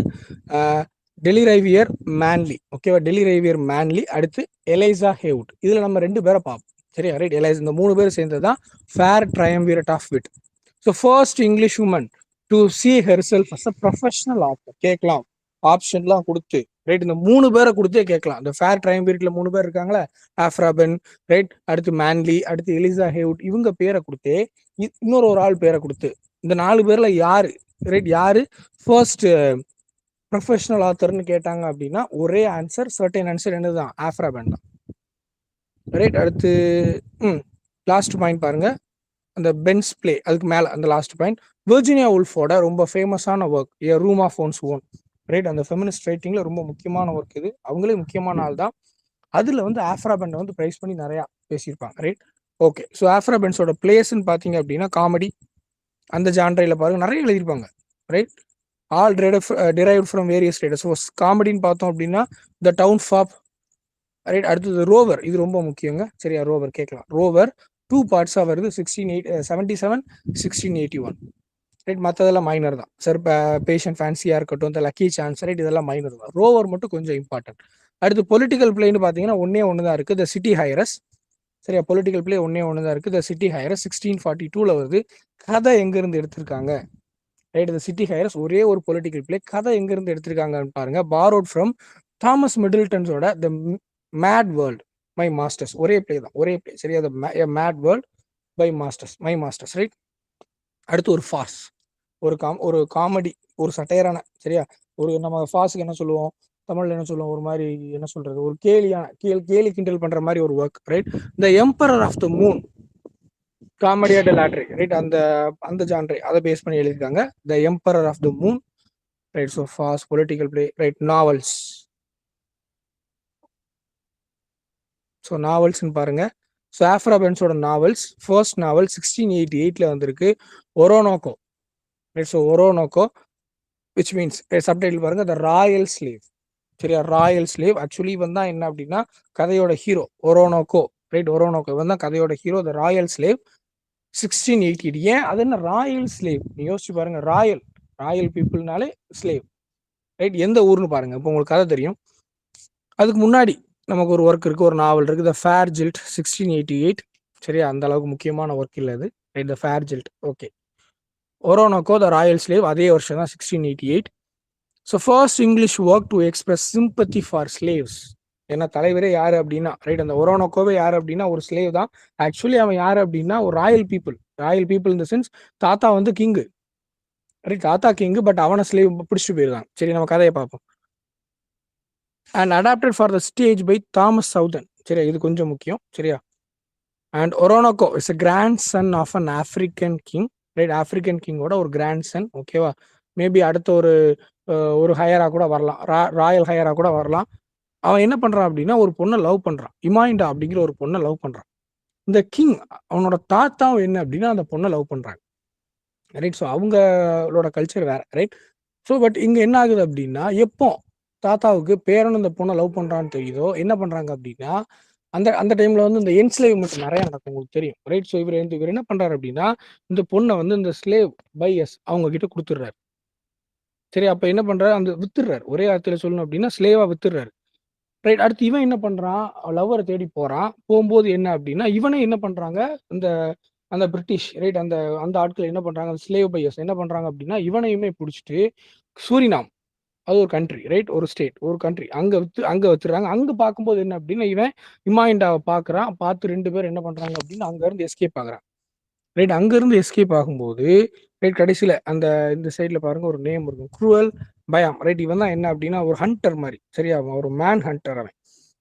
டெலிரைவியர் மேன்லி, ஓகேவா? டெலிரைவியர் மேன்லி, அடுத்து எலைசா ஹேவுட். இதுல நம்ம 2 பேரை பார்ப்போம், சரியா? Right, Eliza. இந்த 3 பேர் சேர்ந்தது தான் fair triumvirate of wit. So first English woman to see herself as a professional author. கேட்கலாம், ஆப்ஷன்லாம் கொடுத்து, ரைட்? இந்த 3 பேரை கொடுத்தே கேட்கலாம். இந்த ஃபேர் ட்ரையம்விராட்ல 3 பேர் இருக்காங்களா, ஆஃப்ரா பென், ரைட், அடுத்து மேன்லி, அடுத்து எலிசா ஹேவுட், இவங்க பேரை கொடுத்தே இன்னொரு ஆள் பேரை கொடுத்து, இந்த 4 பேர்ல யாரு, ரைட், யாரு ஃபர்ஸ்ட் ப்ரொஃபஷனல் ஆத்தர்னு கேட்டாங்க அப்படின்னா ஒரே ஆன்சர், சர்டைன் ஆன்சர் என்னதுதான், ஆஃப்ரா பென் தான், ரைட்? அடுத்து லாஸ்ட் பாயிண்ட் பாருங்க, அந்த பென்ஸ் பிளே, அதுக்கு மேல அந்த லாஸ்ட் பாயிண்ட், வெர்ஜினியா உல்ஃபோட ரொம்ப ஃபேமஸான work, a room of one's own, right? அந்த ஃபெமினிஸ்ட் ரைட்டிங்ல ரொம்ப முக்கியமான ஒர்க் இது, அவங்களே முக்கியமான ஆள் தான். அதுல வந்து ஆஃப்ரா பென்னை வந்து பிரைஸ் பண்ணி நிறைய பேசியிருப்பாங்க, ரைட்? ஓகே. ஸோ ஆஃப்ரா பென்ஸோட பிளேஸ்ன்னு பார்த்தீங்க அப்படின்னா காமெடி, அந்த ஜான்ரையில் பாருங்க நிறைய எழுதியிருப்பாங்க, right? All derived from various writers. So காமெடின்னு பார்த்தோம் அப்படின்னா த டவுன் ஃபாப், ரைட்? அடுத்தது ரோவர், இது ரொம்ப முக்கியங்க, சரியா? ரோவர் கேட்கலாம், ரோவர் 2 பார்ட்ஸாக வருது, 1677, 1681, ரைட்? மற்றதெல்லாம் மைனர் தான் சார், பேஷன் ஃபேன்சியாக இருக்கட்டும், இந்த லக்கி சான்ஸ், ரைட், இதெல்லாம் மைனர் தான். ரோவர் மட்டும் கொஞ்சம் இம்பார்ட்டன்ட். அடுத்து பொலிட்டிக்கல் பிளேன்னு பார்த்தீங்கன்னா ஒன்னே ஒன்று தான் இருக்குது, த சிட்டி ஹைரஸ், சரியா? பொலிட்டிக்கல் பிளே ஒன்னே ஒன்று தான் இருக்குது. த சிட்டி ஹைரஸ் 1642ல வருது. கதை எங்கேருந்து எடுத்திருக்காங்க? ரைட், த சிட்டி ஹைரஸ் ஒரே ஒரு பொலிட்டிக்கல் பிளே. கதை எங்கேருந்து எடுத்திருக்காங்கன்னு பாருங்க. பாரோட் ஃப்ரம் தாமஸ் மிடில்டன்ஸோட the mad world my masters. ஒரே பிளே தான், ஒரே பிளே. சரியா? The mad world by masters, my masters. Right. அடுத்து ஒரு ஃபார்ஸ், ஒரு காமெடி, ஒரு சட்டையரான, சரியா? ஒரு நம்ம ஃபாஸுக்கு என்ன சொல்லுவோம் தமிழ்ல, என்ன சொல்லுவோம், ஒரு மாதிரி என்ன சொல்றது, ஒரு கேலி கிண்டல் பண்ற மாதிரி ஒரு work. Right. The emperor of the moon, commedia dell'arte. Right. அந்த ஜான்ரை அதை பேஸ் பண்ணி எழுதியிருக்காங்க. The emperor of the moon. Right. So farce, political play. Right. Novels. So நாவல்ஸ்ன்னு பாருங்க. ஸோ ஆஃப்ரா பென்ஸோட நாவல்ஸ், ஃபர்ஸ்ட் நாவல் 1688ல வந்திருக்கு, Oroonoko. Right. So Oroonoko which means subtitle பாருங்க, த ராயல் ஸ்லேவ். சரியா? Royal slave. ஆக்சுவலி இவன் தான் என்ன அப்படின்னா கதையோட ஹீரோ, ஒரோனோக்கோ. ரைட். ஒரோனோக்கோ இவன் தான் கதையோட ஹீரோ, த ராயல் ஸ்லேவ் 1688. ஏன் அது என்ன ராயல் ஸ்லேவ்? நீ யோசிச்சு பாருங்க. ராயல் பீப்புள்னாலே ஸ்லேவ். ரைட். எந்த ஊர்னு பாருங்க, இப்போ உங்களுக்கு கதை தெரியும். அதுக்கு முன்னாடி நமக்கு ஒரு ஒர்க் இருக்கு, ஒரு நாவல் இருக்கு, த ஃபேர் ஜில்ட் 1688. சரியா? அந்த அளவுக்கு முக்கியமான ஒர்க் இல்லை அது. ரைட். த ஃபேர் ஜில்ட். ஓகே. ஒரோனோக்கோ த ராயல் ஸ்லேவ் அதே வருஷம் தான், 1688. So first English work to express sympathy for slaves. ஏன்னா தலைவரே யாரு அப்படின்னா, ரைட், அந்த ஒரோனோக்கோவே யாரு அப்படின்னா ஒரு ஸ்லேவ் தான். ஆக்சுவலி அவன் யாரு அப்படின்னா ஒரு ராயல் பீப்புள் இந்த சென்ஸ். தாத்தா வந்து கிங்கு. ரைட். தாத்தா கிங்கு, பட் அவனை ஸ்லேவ் பிடிச்சிட்டு போயிருக்காங்க. சரி, நம்ம கதையை பார்ப்போம். And adapted for the stage by Thomas Southerne. சரியா? இது கொஞ்சம் முக்கியம். சரியா? And Oroonoko is a grandson of an African king. Right. ஆஃப்ரிக்கன் கிங்கோட ஒரு கிராண்ட் சன். ஓகேவா? மேபி அடுத்த ஒரு ஹையரா கூட வரலாம், ராயல் ஹையரா கூட வரலாம். அவன் என்ன பண்றான் அப்படின்னா ஒரு பொண்ணை லவ் பண்றான், இமாயிண்டா அப்படிங்கிற ஒரு பொண்ணை லவ் பண்றான். இந்த கிங் அவனோட தாத்தாவும் என்ன அப்படின்னா அந்த பொண்ணை லவ் பண்றாங்க. ரைட். ஸோ அவங்களோட கல்ச்சர் வேற. ரைட். ஸோ பட் இங்க என்ன ஆகுது அப்படின்னா, எப்போ தாத்தாவுக்கு பேரன் இந்த பொண்ணை லவ் பண்றான்னு தெரியுதோ என்ன பண்றாங்க அப்படின்னா, அந்த அந்த டைம்ல வந்து இந்த என்ஸ்லேவ்மெண்ட் நிறைய நடக்கும், உங்களுக்கு தெரியும். ரைட். ஸோ இவர் என்ன பண்றாரு அப்படின்னா இந்த பொண்ணை வந்து இந்த ஸ்லேவ் பையர்ஸ் அவங்க கிட்ட கொடுத்துடுறாரு. சரி, அப்ப என்ன பண்றாரு, அந்த வித்துடுறாரு. ஒரே வார்த்தையில சொல்லணும் அப்படின்னா ஸ்லேவா வித்துடுறாரு. ரைட். அடுத்து இவன் என்ன பண்றான், லவ்வரை தேடி போறான். போகும்போது என்ன அப்படின்னா இவனே என்ன பண்றாங்க, இந்த அந்த பிரிட்டிஷ், ரைட், அந்த அந்த ஆட்கள் என்ன பண்றாங்க, ஸ்லேவ் பையர்ஸ் என்ன பண்றாங்க அப்படின்னா இவனையுமே பிடிச்சிட்டு சூரினாம், அது ஒரு கண்ட்ரி, ரைட், ஒரு ஸ்டேட், ஒரு கண்ட்ரி, அங்க வச்சுறாங்க. அங்க பார்க்கும்போது என்ன அப்படின்னா இவன் இமாயிண்டாவை பார்க்கறான். பார்த்து ரெண்டு பேரும் என்ன பண்றாங்க அப்படின்னா அங்க இருந்து எஸ்கேப் ஆகுறான். ரைட். அங்க இருந்து எஸ்கேப் ஆகும்போது ரைட் கடைசியில அந்த இந்த சைட்ல பாருங்க ஒரு நேம் இருக்கும், குரூவல் பயாம். ரைட். இவன் தான் என்ன அப்படின்னா ஒரு ஹண்டர் மாதிரி. சரியா? ஒரு மேன் ஹண்டர். அவன்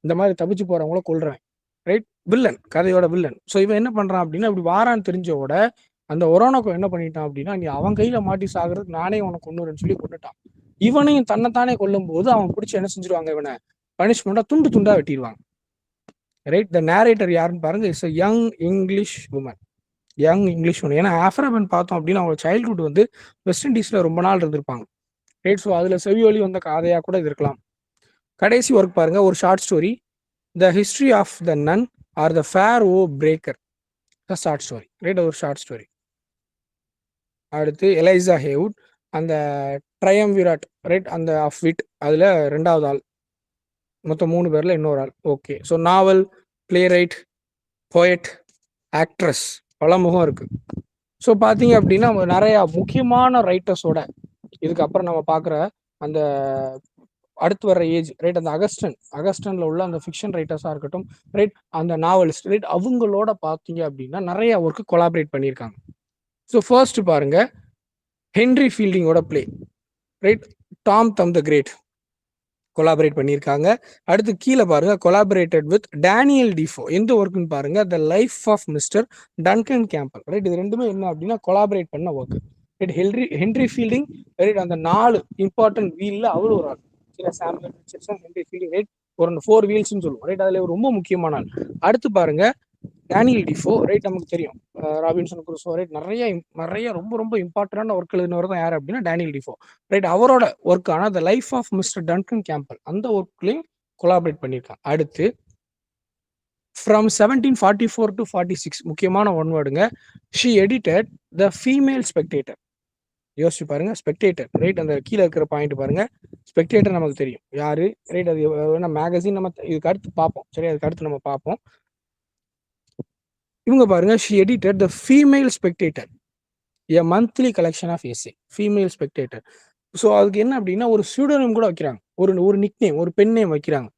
இந்த மாதிரி தப்பிச்சு போறவங்கள கொல்றவன். ரைட். வில்லன், கதையோட வில்லன். ஸோ இவன் என்ன பண்றான் அப்படின்னா இப்படி வாரான்னு தெரிஞ்சவோட அந்த ஒரோனோக்கோ என்ன பண்ணிட்டான் அப்படின்னா நீ அவன் கையில மாட்டி சாகிறதுக்கு நானே உனக்கு கொண்டுறேன்னு சொல்லி கொண்டுட்டான். இவனையும் தன்னைத்தானே கொல்லும் போது அவன் பிடிச்சி என்ன செஞ்சிருவாங்க, இவனை பனிஷ்மெண்டா துண்டு துண்டா வெட்டிடுவாங்க. ரைட். த நேரேட்டர் யாருன்னு பாருங்க, it's a young English woman. ஏன்னா ஆஃப்ரிக்கன் பார்த்தோம் அப்படின்னா அவங்க சைல்ட்ஹுட் வந்து வெஸ்ட் இண்டீஸ்ல ரொம்ப நாள் இருந்திருப்பாங்க. ரைட். ஸோ அதுல செவியொலி வந்த கதையா கூட இது இருக்கலாம். கடைசி ஒர்க் பாருங்க, ஒரு short story, the history of the nun or the fair vow breaker. Short story. Right. ஒரு ஷார்ட் ஸ்டோரி. அடுத்து எலைசா ஹேவுட், அந்த ட்ரையம்விராட், ரைட், அந்த ஆஃப் விட், அதுல ரெண்டாவது ஆள். மொத்தம் 3 பேர்ல இன்னொரு ஆள். ஓகே. ஸோ நாவல், பிளே ரைட், போயட், ஆக்ட்ரஸ், பல முகம் இருக்கு. ஸோ பார்த்தீங்க அப்படின்னா நிறைய முக்கியமான ரைட்டர்ஸோட இதுக்கப்புறம் நம்ம பார்க்குற அந்த அடுத்து வர்ற ஏஜ், ரைட், அந்த அகஸ்டன்ல உள்ள அந்த ஃபிக்ஷன் ரைட்டர்ஸாக இருக்கட்டும், ரைட், அந்த நாவலிஸ்ட், ரைட், அவங்களோட பார்த்தீங்க அப்படின்னா நிறைய ஒர்க்கு கொலாபரேட் பண்ணியிருக்காங்க. ஸோ ஃபர்ஸ்ட் பாருங்க, ஹென்ரி ஃபீல்டிங்கோட play, right, Tom the great collaborate பண்ணியிருக்காங்க. அடுத்து கீழே பாருங்க, கொலாபரேட்டட் வித் டேனியல் டிஃபோ. எந்த ஒர்க்குன்னு பாருங்க, the life of mister Duncan Campbell. Right. இது ரெண்டுமே என்ன அப்படின்னா கொலாபரேட் பண்ண work. Right. Henry Fielding, right, அந்த 4 இம்பார்ட்டன்ட் வீல்ல அவரு ஒரு ஆள். Samuel Richardson, Henry Fielding, right, ஒரு 4 வீல்ஸ்ன்னு சொல்லுவோம். ரைட். அதுல ரொம்ப முக்கியமான ஆள். அடுத்து பாருங்க டேனியல் டிஃபோ, ரைட், நமக்கு தெரியும் ராபின்சன் குரூசோ, ரைட், நிறைய ரொம்ப ரொம்ப இம்பார்ட்டன்டான ஒர்க் எழுதினவர் தான் யார் அப்படின்னா டேனியல் டிஃபோ. ரைட். அவரோட ஒர்க்கான the life of mister Duncan Campbell அந்த ஒர்க்லையும் கொலாபரேட் பண்ணியிருக்காங்க. அடுத்து ஃப்ரம் 1744 to 46 முக்கியமான ஒன் வேர்டுங்க, she edited the female spectator. யோசிச்சு பாருங்க, ஸ்பெக்டேட்டர், ரைட், அந்த கீழே இருக்கிற பாயிண்ட் பாருங்க. ஸ்பெக்டேட்டர் நமக்கு தெரியும் யாரு, ரைட், அது மேகசின் நம்ம இதுக்கு அடுத்து பார்ப்போம். சரி, அதுக்கு அடுத்து நம்ம பார்ப்போம். இவங்க பாருங்க, she edited the female spectator, a monthly collection of essay, female spectator. So அதுக்கு என்ன அப்படின்னா ஒரு சூடோனிம் கூட வைக்கிறாங்க, ஒரு ஒரு நிக் நேம், ஒரு பென் நேம் வைக்கிறாங்க,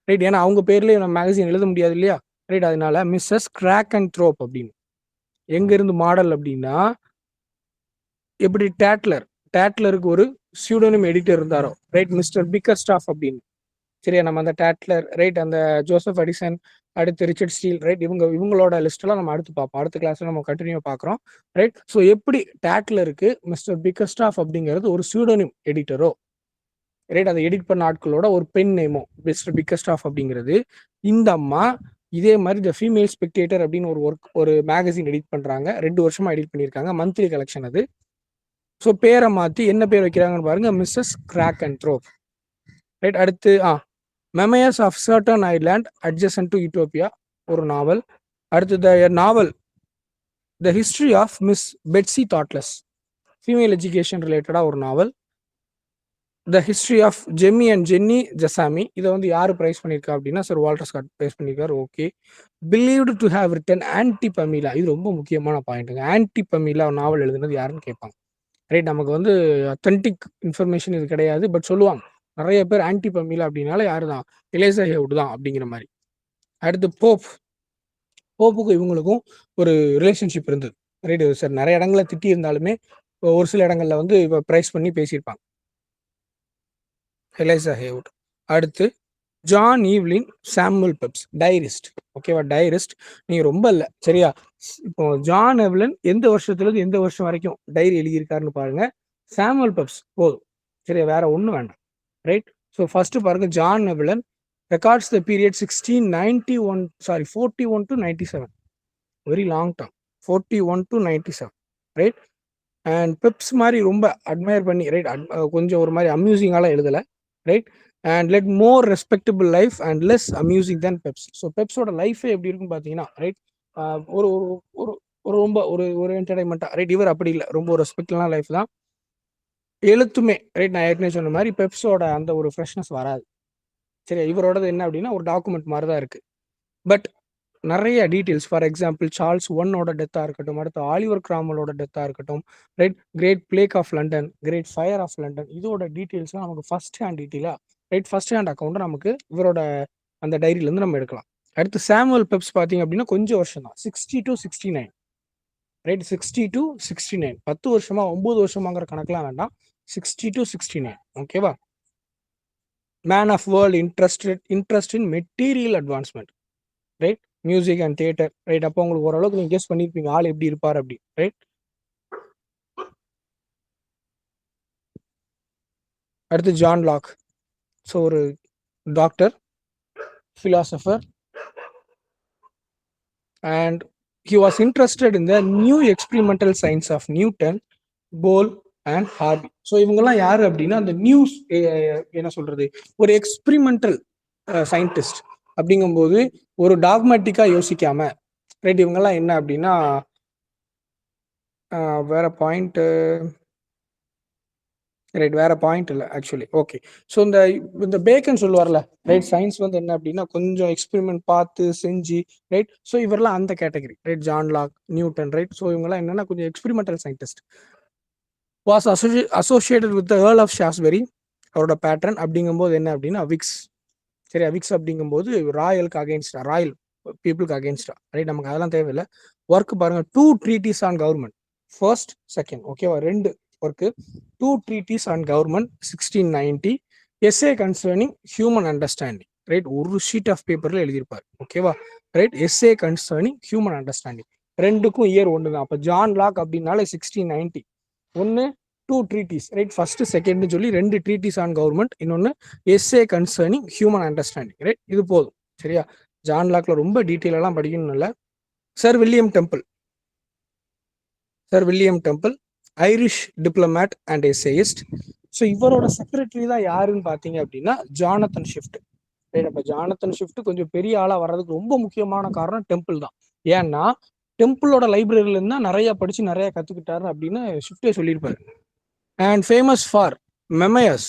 ரைட். ஏன்னா அவங்க பேர்லேயே நம்ம மேகசின் எழுத முடியாது இல்லையா, ரைட். அதனால மிஸ்ஸஸ் கிராக் அண்ட் த்ரோப் அப்படின்னு. எங்கேருந்து மாடல் அப்படின்னா, எப்படி டேட்லருக்கு ஒரு சூடோனிம் எடிட்டர் இருந்தாரோ, ரைட், மிஸ்டர் பிக்கர்ஸ்டாஃப் அப்படின்னு. சரியா, நம்ம அந்த டேட்லர், ரைட், அந்த ஜோசப் எடிசன், அடுத்து ரிச்சர்ட் ஸ்டீல், ரைட், இவங்களோட லிஸ்ட்லாம் நம்ம அடுத்து பார்ப்போம், அடுத்த கிளாஸ்ல நம்ம கண்டினியூ பார்க்குறோம், ரைட். ஸோ எப்படி டேட்லருக்கு மிஸ்டர் பிக்கர்ஸ்டாஃப் அப்படிங்கிறது ஒரு சூடோனிம் எடிட்டரோ, ரைட், அதை எடிட் பண்ண ஆட்களோட ஒரு பென் நேமோ மிஸ்டர் பிக்கர்ஸ்டாஃப் அப்படிங்கிறது, இந்த அம்மா இதே மாதிரி த ஃபீமேல் ஸ்பெக்டேட்டர் அப்படின்னு ஒரு மேகசின் எடிட் பண்றாங்க, 2 வருஷமா எடிட் பண்ணியிருக்காங்க, மந்த்லி கலெக்ஷன் அது. ஸோ பேரை மாற்றி என்ன பேர் வைக்கிறாங்கன்னு பாருங்க, missus Crackenthorpe, right. அடுத்து memoirs of certain island adjacent to Utopia, ஒரு நாவல். அடுத்து நாவல் the history of miss Betsy Thoughtless, female education ரிலேட்டடாக ஒரு நாவல். The history of Jemmy and Jenny Jessamy, இதை வந்து யார் ப்ரைஸ் பண்ணியிருக்கா அப்படின்னா சார் வால்டர் ஸ்காட் ப்ரைஸ் பண்ணியிருக்காரு. Okay. Believed to have written anti Pamela, இது ரொம்ப முக்கியமான பாயிண்ட்டுங்க. ஆன்டி பமீலா நாவல் எழுதுனது யாருன்னு கேட்பாங்க, ரைட். நமக்கு வந்து அத்தன்டிக் இன்ஃபர்மேஷன் இது கிடையாது, பட் சொல்லுவாங்க நிறைய பேர் ஆன்டி பமீலா அப்படின்னால யாரு தான், எலேசா ஹேவுட் தான் அப்படிங்கிற மாதிரி. அடுத்து போப்புக்கும் இவங்களுக்கும் ஒரு ரிலேஷன்ஷிப் இருந்தது, ரைட். சார் நிறைய இடங்களில் திட்டி இருந்தாலுமே ஒரு சில இடங்கள்ல வந்து இப்போ ப்ரைஸ் பண்ணி பேசியிருப்பாங்க, எலேசா ஹேவுட். அடுத்து ஜான் ஈவ்லின் சாமுவல் பெப்ஸ், டைரிஸ்ட். ஓகேவா, டைரிஸ்ட். நீங்க ரொம்ப இல்லை சரியா. இப்போ ஜான் எவ்லின் எந்த வருஷத்துல இருந்து எந்த வருஷம் வரைக்கும் டைரி எழுதியிருக்காருன்னு பாருங்க, சாமுவல் பெப்ஸ் போதும் சரியா, வேற ஒன்றும் வேண்டாம், ரைட். ஸோ ஃபர்ஸ்ட் பாருங்க, John Evelyn records the period 41 to 97, very long term, 41 to 97, right. And பெப்ஸ் மாதிரி ரொம்ப அட்மையர் பண்ணி, ரைட், கொஞ்சம் ஒரு மாதிரி அம்யூசிங்காலாம் எழுதலை, right. And led more respectable life and less amusing than Pepys. So பெப்ஸோட லைஃபே எப்படி இருக்குன்னு பார்த்தீங்கன்னா, ரைட், ஒரு ஒரு ஒரு ரொம்ப ஒரு என்டர்டைன்மெண்ட்டாக, ரைட். இவர் அப்படி இல்லை, ரொம்ப ஒரு ரெஸ்பெக்டான லைஃப் தான், எழுத்துமே, ரைட். நான் ஏற்கனவே சொன்ன மாதிரி பெப்ஸோட அந்த ஒரு ஃப்ரெஷ்னஸ் வராது சரியா. இவரோடது என்ன அப்படின்னா ஒரு டாக்குமெண்ட் மாதிரி தான் இருக்கு, பட் நிறைய டீட்டெயில்ஸ், ஃபார் எக்ஸாம்பிள் சார்ல்ஸ் ஒன்னோட டெத்தாக இருக்கட்டும், அடுத்து ஆலிவர் கிராமலோட டெத்தாக இருக்கட்டும், right, great plague of London, great fire of London, இதோட டீட்டெயில்ஸ்லாம் நமக்கு ஃபர்ஸ்ட் ஹேண்ட் டீட்டெயிலாக, ரைட், ஃபர்ஸ்ட் ஹேண்ட் அக்கௌண்ட்டை நமக்கு இவரோட அந்த டைரியிலேருந்து நம்ம எடுக்கலாம். அடுத்து சாமுவல் பெப்ஸ் பார்த்தீங்க அப்படின்னா கொஞ்சம் வருஷம் தான், 60 to 69, ரைட், 60 to 69, 10 வருஷமா 9 வருஷமாங்கிற கணக்கெலாம் வேண்டாம், 60 to 69, ஓகேவா. Man of world interest in material advancement, right, music and theatre, right. அப்போ உங்களுக்கு ஓரளவுக்கு நீங்க கெஸ் பண்ணிருப்பீங்க ஆள் எப்படி இருப்பார் அப்படி, ரைட். அடுத்து ஜான் லாக், ஸோ ஒரு doctor, philosopher, and he was interested in the new experimental science of Newton, Bohr and Harvey. So இவங்கெல்லாம் யாரு அப்படின்னா அந்த நியூஸ் என்ன சொல்றது, ஒரு எக்ஸ்பிரிமெண்டல் சயின்டிஸ்ட் அப்படிங்கும்போது ஒரு டாக்மேட்டிக்கா யோசிக்காம, ரைட். இவங்கெல்லாம் என்ன அப்படின்னா வேற பாயிண்ட், ரைட், வேற பாயிண்ட் இல்லை ஆக்சுவலி. ஓகே. ஸோ இந்த பேக்கன் சொல்லுவார்ல, ரைட், சயின்ஸ் வந்து என்ன அப்படின்னா கொஞ்சம் எக்ஸ்பெரிமெண்ட் பார்த்து செஞ்சு, ரைட். ஸோ இவரெல்லாம் அந்த category, right. John Locke, Newton, right. So இவங்கெல்லாம் என்னன்னா கொஞ்சம் experimental scientist. Was associated with earl of Shaftesbury, அவரோட பேட்டர்ன். அப்படிங்கும்போது என்ன அப்படின்னா விக்ஸ், சரி. விக்ஸ் அப்படிங்கும்போது ராயலுக்கு அகேன்ஸ்டா, ராயல் பீப்புளுக்கு அகேன்ஸ்டா, ரைட். நமக்கு அதெல்லாம் தேவையில்லை. ஒர்க் பாருங்க, 2 treatises on government, first second, ஓகேவா, 2 work. 2 treatises on government 1690, essay concerning human understanding, right. ஒரு ஷீட் ஆஃப் பேப்பர்ல எழுதியிருப்பார், ஓகேவா, right. Essay concerning human understanding, ரெண்டுக்கும் இயர் ஒன்று தான். அப்போ ஜான் லாக் அப்படின்னாலே 1690, ஒன்று 2 treatises, ரைட். ஃபர்ஸ்ட் செகண்ட்னு சொல்லி 2 treatises ஆன் கவர்மெண்ட், இன்னொன்று essay concerning human understanding, right. இது போதும் சரியா. ஜான் லாக்ல ரொம்ப டீட்டெயிலெல்லாம் படிக்கணும் இல்லை. Sir William Temple, Irish diplomat and essayist. So இவரோட செக்ரட்டரி தான் யாருன்னு பார்த்தீங்க அப்படின்னா ஜானத்தன் ஷிஃப்ட், ரைட். அப்போ ஜானத்தன் ஷிஃப்ட் கொஞ்சம் பெரிய ஆளாக வர்றதுக்கு ரொம்ப முக்கியமான காரணம் டெம்பிள் தான். ஏன்னா டெம்பிளோட லைப்ரரியில இருந்தா நிறைய படிச்சு நிறைய கத்துக்கிட்டாரு அப்படின்னு ஷிஃப்டே சொல்லியிருப்பாரு. And famous for memoirs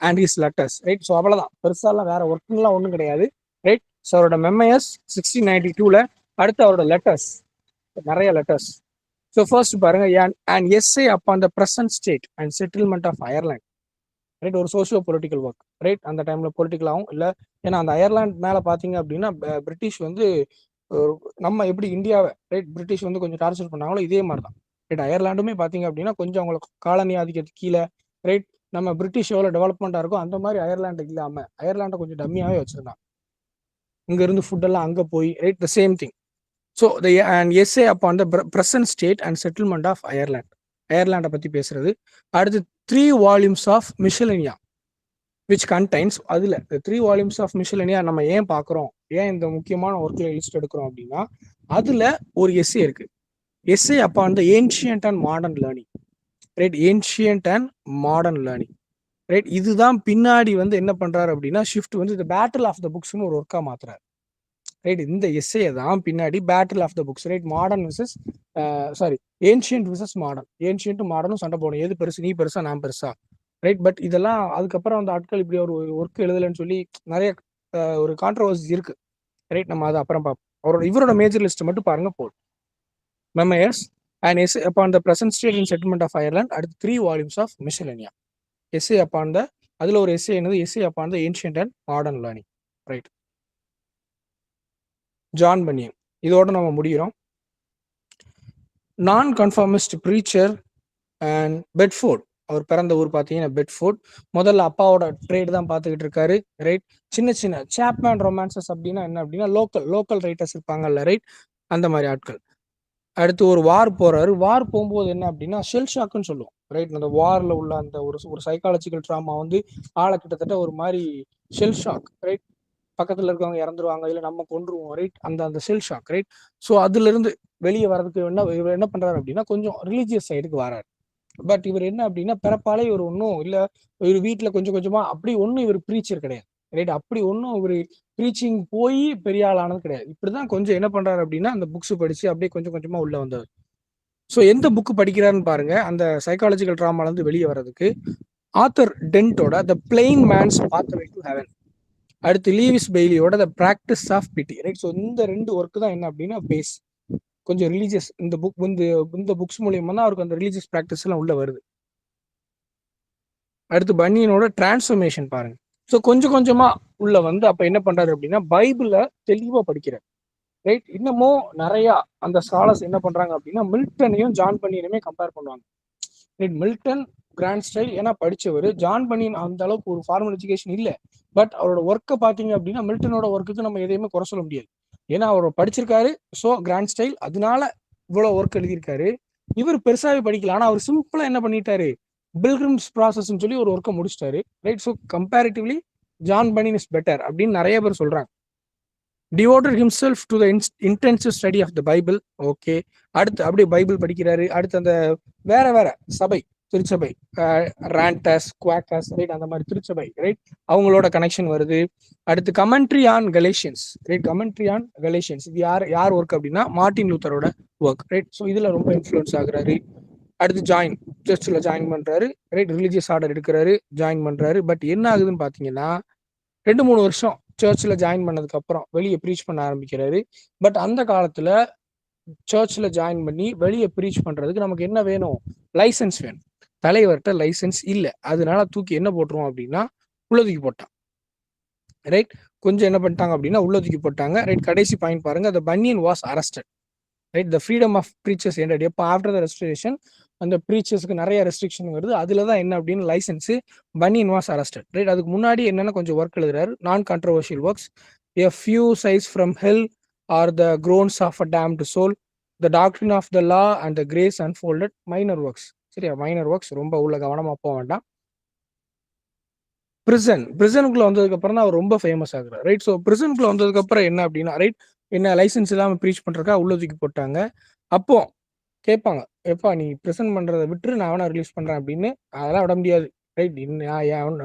and his letters, right. So அவ்வளோதான், பெருசாலாம் வேற ஒர்க்குங்கெல்லாம் ஒன்றும் கிடையாது, ரைட். ஸோ அவரோட மெமயர்ஸ் 1692, அடுத்து அவரோட லெட்டர்ஸ் நிறைய லெட்டர்ஸ். ஸோ ஃபர்ஸ்ட் பாருங்க, an essay upon the present state and settlement of Ireland. Right, ஒரு சோஷியோ பொலிட்டிக்கல் ஒர்க். ரைட், அந்த டைம்ல பொலிட்டிக்கலாகவும் இல்லை, ஏன்னா அந்த அயர்லாந்து மேல பாத்தீங்க அப்படின்னா பிரிட்டிஷ் வந்து நம்ம எப்படி இந்தியாவை ரைட் பிரிட்டிஷ் வந்து கொஞ்சம் டார்ச்சர் பண்ணாங்களோ இதே மாதிரி தான் ரைட் அயர்லாண்டுமே பாத்தீங்க அப்படின்னா கொஞ்சம் அவங்களுக்கு காலனி ஆதிக்கத்துக்கு கீழே. ரைட், நம்ம பிரிட்டிஷ் எவ்வளவு டெவலப்மெண்டா இருக்கும் அந்த மாதிரி அயர்லாண்டு இல்லாம அயர்லாண்டை கொஞ்சம் டம்மியாவே வச்சிருந்தாங்க. இங்க இருந்து ஃபுட் எல்லாம் அங்க போய் right the same thing. So an essay upon the present state and settlement of Ireland. அயர்லாண்டை பத்தி பேசுறது. அடுத்து 3 volumes of Miscellanea which contains, அதுல 3 volumes of Miscellanea நம்ம ஏன் பார்க்குறோம், ஏன் இந்த முக்கியமான ஒர்க்ல லிஸ்ட் எடுக்கிறோம் அப்படின்னா அதுல ஒரு எஸ்ஸே இருக்கு. Essay upon the ancient and modern learning. Right, ancient and modern learning. Right, இதுதான் பின்னாடி வந்து என்ன பண்றாரு அப்படின்னா ஷிஃப்ட் வந்து இந்த பேட்டில் ஆஃப் த புக்ஸ்னு ஒரு ஒர்க்கா மாத்துறாரு. ரைட், இந்த எஸ்ஸே தான் பின்னாடி battle of the books. Right, modern versus ancient versus modern. Ancient மாடர்னும் சண்டை போடணும், எது பெருசு, நீ பெருசா நான் பெருசா. ரைட், பட் இதெல்லாம் அதுக்கப்புறம் அந்த ஆட்கள் இப்படி ஒரு ஒர்க் எழுதலைன்னு சொல்லி நிறைய ஒரு கான்ட்ரவர்சி இருக்கு. ரைட், நம்ம அதை அப்புறம் பார்ப்போம். இவரோட மேஜர் லிஸ்ட் மட்டும் பாருங்க போல். மெமயர்ஸ் and essay upon the present state and settlement of Ireland. அடுத்து 3 volumes of Miscellanea. essay upon the, அதுல ஒரு essay என்னது, essay upon the ancient and modern learning. Right, John பனியன். இதோட நம்ம முடிகிறோம். நான் கன்ஃபார்மிஸ்ட் ப்ரீச்சர் அண்ட் பெட்ஃபோர்ட். அவர் பிறந்த ஊர் பார்த்தீங்கன்னா பெட்ஃபோர்ட். முதல்ல அப்பாவோட ட்ரேட் தான் பார்த்துக்கிட்டு இருக்காரு. ரைட், சின்ன சின்ன சாப்மேன் ரொமான்சஸ் அப்படின்னா என்ன அப்படின்னா லோக்கல் ரைட்டர்ஸ் இருப்பாங்கல்ல, ரைட், அந்த மாதிரி ஆட்கள். அடுத்து ஒரு வார் போறாரு. வார் போகும்போது என்ன அப்படின்னா ஷெல் ஷாக்குன்னு சொல்லுவோம். ரைட், அந்த வார்ல உள்ள அந்த ஒரு சைக்காலஜிக்கல் ட்ராமா வந்து ஆளை கிட்டத்தட்ட ஒரு மாதிரி ஷெல் ஷாக். ரைட், பக்கத்துல இருக்கவங்க இறந்துருவாங்க, இல்லை நம்ம கொண்டுருவோம். ரைட், அந்த ஷெல் ஷாக். ரைட், ஸோ அதுல இருந்து வெளியே வர்றதுக்கு இவர் என்ன பண்றாரு அப்படின்னா கொஞ்சம் ரிலீஜியஸ் சைடுக்கு வராரு. பட் இவர் என்ன அப்படின்னா பிறப்பாலே இவர் ஒன்றும் இல்லை, இவர் வீட்டில் கொஞ்சம் கொஞ்சமா அப்படி ஒன்றும் இவர் ப்ரீச்சர் கிடையாது. ரைட், அப்படி ஒன்றும் இவர் ப்ரீச்சிங் போய் பெரிய ஆள் ஆனது கிடையாது. இப்படிதான் கொஞ்சம் என்ன பண்றாரு அப்படின்னா அந்த புக்ஸ் படிச்சு அப்படியே கொஞ்சம் கொஞ்சமா உள்ள வந்தவர். ஸோ எந்த புக்கு படிக்கிறாருன்னு பாருங்க, அந்த சைக்காலஜிக்கல் ட்ராமால இருந்து வெளியே வர்றதுக்கு ஆத்தர் டென்ட்டோட the plain man's pathway to heaven. அடுத்து லீவிஸ் பெய்லியோட the practice of piety. Right, so இந்த 2 ஒர்க் தான் என்ன அப்படின்னா பேஸ். கொஞ்சம் ரிலீஜியஸ், இந்த புக்ஸ் மூலியமா தான் அவருக்கு அந்த ரிலீஜியஸ் ப்ராக்டிஸ் எல்லாம் உள்ள வருது. அடுத்து பன்னியனோட டிரான்ஸ்ஃபர்மேஷன் பாருங்க. ஸோ கொஞ்சம் கொஞ்சமா உள்ள வந்து அப்ப என்ன பண்றாரு அப்படின்னா பைபிள தெளிவா படிக்கிறார். ரைட், இன்னமும் நிறைய அந்த ஸ்காலர்ஸ் என்ன பண்றாங்க அப்படின்னா மில்டனையும் ஜான் பன்னியனுமே கம்பேர் பண்ணுவாங்க. ரைட், மில்டன் கிராண்ட் ஸ்டைல் ஏன்னா படிச்சவர். ஜான் பன்னியன் அந்த அளவுக்கு ஒரு ஃபார்மல் எஜுகேஷன் இல்லை. பட் அவரோட ஒர்க்கை பார்த்தீங்க அப்படின்னா மில்டனோட ஒர்க்குக்கு நம்ம எதையுமே குறை சொல்ல முடியாது. ஏன்னா அவர் படிச்சிருக்காரு, ஸோ கிராண்ட் ஸ்டைல், அதனால இவ்வளவு ஒர்க் எழுதியிருக்காரு. இவர் பெருசாவே படிக்கல, ஆனா அவர் சிம்பிளா என்ன பண்ணிட்டாரு, பில்கிரிம்ஸ் ப்ராசஸ் சொல்லி ஒரு ஒர்க்கை முடிச்சிட்டாரு. Right, so comparatively John Bunyan is better அப்படின்னு நிறைய பேர் சொல்றாங்க. Devoted himself to the intensive study of the Bible. Okay, அடுத்து அப்படியே பைபிள் படிக்கிறாரு. அடுத்து அந்த வேற சபை, திருச்சபை, ராண்டஸ், குவாக்கஸ், ரைட், அந்த மாதிரி திருச்சபை, ரைட், அவங்களோட கனெக்ஷன் வருது. அடுத்து commentary on Galatians. Right, commentary on Galatians இது யார் ஒர்க் அப்படின்னா மார்ட்டின் லூத்தரோட ஒர்க். ரைட், ஸோ இதுல ரொம்ப இன்ஃப்ளூயன்ஸ் ஆகுறாரு. அடுத்து சர்ச்சில் ஜாயின் பண்றாரு. ரைட், ரிலீஜியஸ் ஆர்டர் எடுக்கிறாரு, ஜாயின் பண்றாரு. பட் என்ன ஆகுதுன்னு பாத்தீங்கன்னா 2-3 வருஷம் சர்ச்சில் ஜாயின் பண்ணதுக்கு அப்புறம் வெளியே ப்ரீச் பண்ண ஆரம்பிக்கிறாரு. பட் அந்த காலத்துல சர்ச்சில் ஜாயின் பண்ணி வெளியே ப்ரீச் பண்றதுக்கு நமக்கு என்ன வேணும், லைசன்ஸ் வேணும். தலைவர்கிட்ட லைசன்ஸ் இல்லை, அதனால தூக்கி என்ன போட்டுருவோம் அப்படின்னா உள்ள தூக்கி போட்டான். ரைட், கொஞ்சம் என்ன பண்ணிட்டாங்க அப்படின்னா உள்ள தூக்கி போட்டாங்க. ரைட், கடைசி பாயிண்ட் பாருங்க, the Bunyan was arrested. ரைட், the freedom of preachers ended. எப்போ ஆஃப்டர் த ரெஸ்டரேஷன் அந்த ப்ரீச்சர்ஸ்க்கு நிறைய ரெஸ்ட்ரிக்ஷன் வருது. அதுல தான் என்ன அப்படின்னு license. Bunyan was arrested. Right, அதுக்கு முன்னாடி என்னென்ன கொஞ்சம் ஒர்க் எழுதுறாரு. நான் controversial works, a few sighs from hell or the groans of a damned soul, the doctrine of the law and the grace unfolded. Minor works. சரியா, minor works, ரொம்ப உள்ள கவனமா போக வேண்டாம். பிரிசனுக்குள்ள வந்ததுக்கு அப்புறம் தான் அவர் ரொம்ப ஃபேமஸ் ஆகுறாரு. ரைட், ஸோ பிரிசனுக்குள்ள வந்ததுக்கு அப்புறம் என்ன அப்படின்னா ரைட், என்ன லைசன்ஸ் இல்லாம ப்ரீச் பண்றக்கா உள்ள தூக்கி போட்டாங்க. அப்போ கேட்பாங்க, எப்பா நீ ப்ரெசென்ட் பண்றதை விட்டு நான் வேணா ரிலீஸ் பண்றேன் அப்படின்னு. அதெல்லாம் விட முடியாது. ரைட்,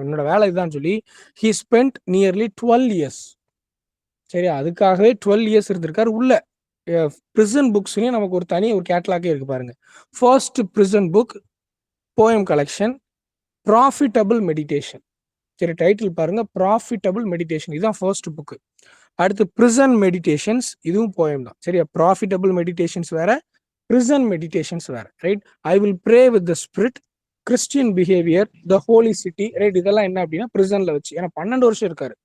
என்னோட வேலை இதுதான் சொல்லி he spent nearly 12 years. சரியா, அதுக்காகவே 12 years இருந்திருக்காரு உள்ள. பிரிசன் புக்ஸ்லயும் நமக்கு ஒரு தனி ஒரு கேட்டலாகே இருக்கு பாருங்க. First prison book poem collection profitable meditation. சரி, டைட்டில் பாருங்க, ப்ராஃபிட்டபிள் மெடிடேஷன். இதுதான் ஃபர்ஸ்ட் புக். அடுத்து பிரிசன் மெடிடேஷன்ஸ், இதுவும் போயம் தான் சரியா. ப்ராஃபிட்டபிள் மெடிடேஷன்ஸ் வேற, பிரிசன் மெடிடேஷன்ஸ் வேற right. I will pray with the spirit, Christian behaviour, the holy city right. இதெல்லாம் என்ன அப்படின்னா பிரிசன்ல வச்சு, ஏன்னா 12 வருஷம் இருக்காரு,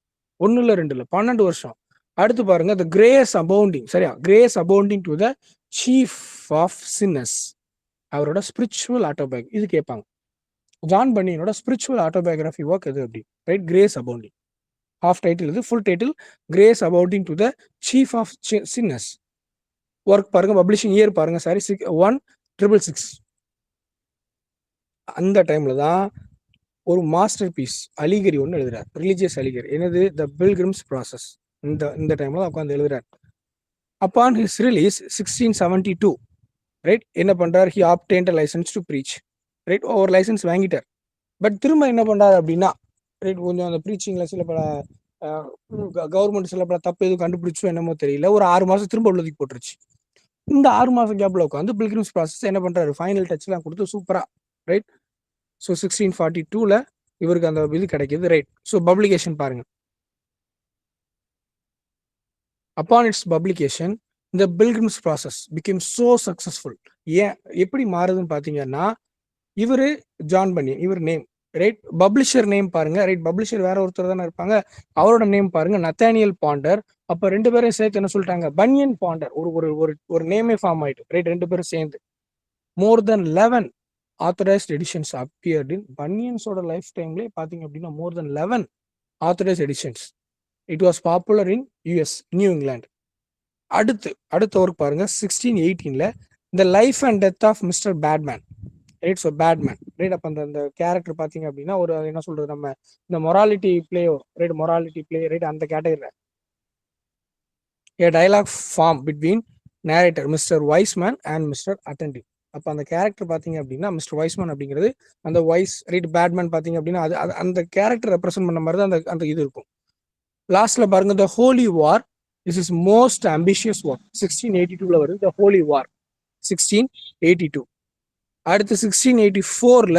1 இல்ல 2 இல்ல 12 வருஷம். அடுத்து பாருங்க த கிரேஸ் அபவுண்டிங் சரியா, grace abounding to the chief of sinners, அவரோட ஸ்பிரிச்சுவல் ஆட்டோபயோகிராஃபி இது கேட்பாங்க. ஜான் பன்னியனோட ஸ்பிரிச்சுவல் ஆட்டோபயோகிராஃபி ஒர்க் எது அப்படி right, grace abounding. Half title இது, full title grace abounding to the chief of sinners. Work பாருங்க, publishing year பாருங்க சாரி 1666. அந்த டைம்ல தான் ஒரு மாஸ்டர் பீஸ் அலிகரி ஒன்று எழுதுறார், ரிலீஜியஸ் அலிகரி. என்னது, த பில்கிரிம்ஸ் ப்ராசஸ். இந்த டைம்ல தான் உட்காந்து எழுதுறார். அப்பான் ஹிஸ் ரிலீஸ் 1672 ரைட், என்ன பண்றார், he obtained license to preach right. ஒரு லைசன்ஸ் வாங்கிட்டார். பட் திரும்ப என்ன பண்றாரு அப்படின்னா ரைட், கொஞ்சம் அந்த ப்ரீச்சிங்ல சில பல கவர்மெண்ட் சில பல தப்பு எதுவும் கண்டுபிடிச்சோ என்னமோ தெரியல, ஒரு 6 மாசம் திரும்ப உள்ளதுக்கு போட்டுருச்சு. இந்த 6 மாசம் கேப்ல உட்காந்து பில்கிரிம்ஸ் ப்ராசஸ் என்ன பண்றாரு, ஃபைனல் டச்லாம் கொடுத்து சூப்பரா ரைட். ஸோ 1642ல இவருக்கு அந்த இது கிடைக்குது ரைட். ஸோ பப்ளிகேஷன் பாருங்க. அப்பான் இட்ஸ் பப்ளிகேஷன் இந்த Pilgrims Progress became so successful. ஏன் எப்படி மாறுதுன்னு பாத்தீங்கன்னா, இவரு ஜான் பன்னியன், இவர் நேம் ரைட். பப்ளிஷர் நேம் பாருங்க ரைட், பப்ளிஷர் வேற ஒருத்தர் தானே இருப்பாங்க, அவரோட நேம் பாருங்க நத்தானியல் பாண்டர். அப்ப 2 பேரும் சேர்த்து என்ன சொல்லிட்டாங்க, பன்னியன் பாண்டர். ஒரு நேமே ஃபார்ம் ஆயிட்டு ரைட், 2 பேரும் சேர்ந்து. More than 11 authorized editions appeared in பன்னியன்ஸோட லைஃப் டைம்ல பாத்தீங்க அப்படின்னா more than 11 authorized editions. It was popular in US, New England. அடுத்த ஒர்க் பாருங்க 1618ல the life and death of Mr. Badman right. So Batman right. அப்போ அந்த கேரக்டர் பார்த்தீங்க அப்படின்னா ஒரு என்ன சொல்றது, நம்ம இந்த morality play right, morality play right, அந்த கேட்டகரியில் a dialogue form between narrator mister Wiseman and mister Attentive. அப்போ அந்த கேரக்டர் பார்த்தீங்க அப்படின்னா மிஸ்டர் வைஸ்மேன் அப்படிங்கிறது அந்த வைஸ் ரைட், பேட்மேன் பார்த்தீங்க அப்படின்னா அது அந்த கேரக்டர் ரெப்ரசென்ட் பண்ண மாதிரி தான் அந்த இது இருக்கும். லாஸ்ட்ல பாருங்க த ஹோலி வார், திஸ் இஸ் மோஸ்ட் அம்பிஷியஸ் வார். 1682ல வருது த ஹோலி வார் 1682. அடுத்து 1684ல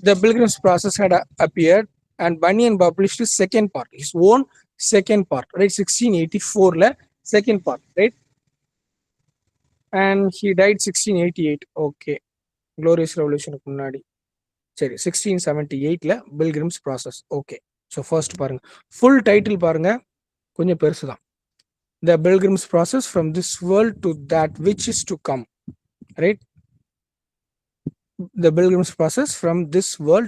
the Pilgrim's Process had appeared and Bunyan published his second part, his own second part, right? 1684ல second part, right? And he died 1688. Okay, glorious revolutionக்கு முன்னாடி. சரி 1678ல Pilgrim's Process. Okay, so first பாருங்க, full title பாருங்க, கொஞ்சம் பெருசு தான். The Pilgrim's Process from this world to that which is to come, right? The Pilgrim's Process from this world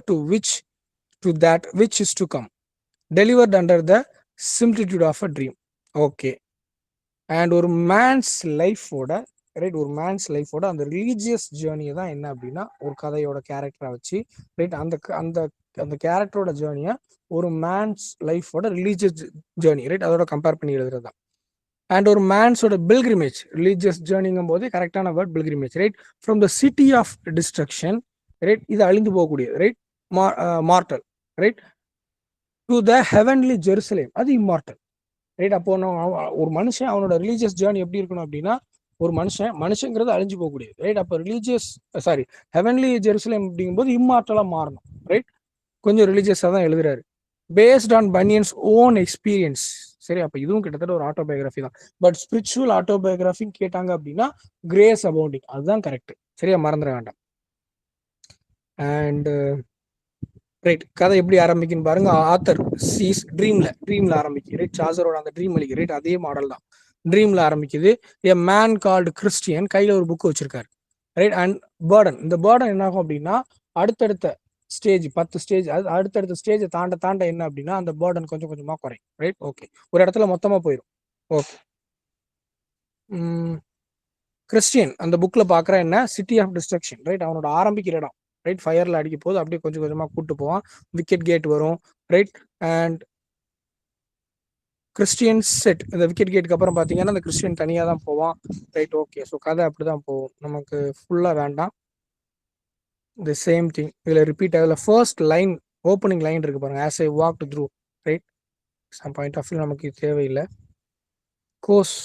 to that which is to come, delivered under the similitude of a dream. Okay, and ஒரு mens லைஃபோட right, ஒரு mens லைஃபோட அந்த religious ஜேர்னியை தான் என்ன அப்படின்னா ஒரு கதையோட கேரக்டரை வச்சு ரைட், அந்த கேரக்டரோட ஜேர்னியை ஒரு மேன்ஸ் லைஃபோட ரிலீஜியஸ் ஜேர்னி ரைட் அதோட கம்பேர் பண்ணி எழுதுறது தான். அண்ட் ஒரு மேன்ஸோட பில்கிரிமேஜ், ரிலீஜியஸ் ஜேர்னிங்கும் போது கரெக்டான word pilgrimage right. From the city of destruction right, இது அழிந்து போகக்கூடியது right, mortal right, to the heavenly Jerusalem, அது இம்மார்டல் ரைட். அப்போ ஒரு மனுஷன் அவனோட ரிலீஜியஸ் ஜேர்னி எப்படி இருக்கணும் அப்படின்னா, ஒரு மனுஷங்கிறது அழிஞ்சு போகக்கூடியது ரைட். அப்போ ஹெவன்லி ஜெருசலேம் அப்படிங்கும்போது இம்மார்டலா மாறணும் ரைட். கொஞ்சம் ரிலீஜியஸா தான் எழுதுறாரு. Based on Bunyan's own experience. சரி, அப்ப இதுவும் கிட்டத்தட்ட ஒரு ஆட்டோபயோகிராஃபி தான். பட் ஸ்பிரிச்சுவல் ஆட்டோபயோகிராஃபி கேட்டாங்க அப்படின்னா கிரேஸ் அபவுண்டிங், அதுதான் கரெக்ட். சரியா, மறந்துட வேண்டாம். அண்ட் ரைட், கதை எப்படி ஆரம்பிக்குன்னு பாருங்க. ஆத்தர் சீஸ் ட்ரீம்ல ஆரம்பிக்குது ரைட். சாசரோட அந்த ட்ரீம் அளிக்கு ரைட், அதே மாடல் தான். ட்ரீம்ல ஆரம்பிக்குது. எ மேன் கால்டு கிறிஸ்டியன் கையில ஒரு புக் வச்சிருக்காரு ரைட். அண்ட் பேர்டன், இந்த பேர்டன் என்ன ஆகும் அப்படின்னா அடுத்தடுத்த ஸ்டேஜ் 10 ஸ்டேஜ், அடுத்தடுத்த ஸ்டேஜை தாண்ட என்ன அப்படின்னா அந்த பேர்டன் கொஞ்சம் கொஞ்சமா குறையும் ரைட். ஓகே, ஒரு இடத்துல மொத்தமா போயிடும். ஓகே, கிறிஸ்டியன் அந்த புக்ல பாக்குற என்ன, சிட்டி ஆஃப் டிஸ்ட்ரக்ஷன் ரைட், அவனோட ஆரம்பிக்கிற இடம் ரைட். ஃபயர்ல அடிக்க போது அப்படியே கொஞ்சம் கொஞ்சமா கூட்டு போவான். விக்கெட் கேட் வரும் ரைட். அண்ட் கிறிஸ்டியன் செட், இந்த விக்கெட் கேட்டுக்கு அப்புறம் பாத்தீங்கன்னா அந்த கிறிஸ்டியன் தனியா தான் போவான் ரைட். ஓகே, ஸோ கதை அப்படிதான் போகும், நமக்கு ஃபுல்லா வேண்டாம். the same thing இதுல ரிப்பீட் ஆகல. ஃபர்ஸ்ட் லைன், ஓப்பனிங் லைன் இருக்கு பாருங்க, as I walked through right. Some point of view நமக்கு தேவையில்லை. கோர்ஸ்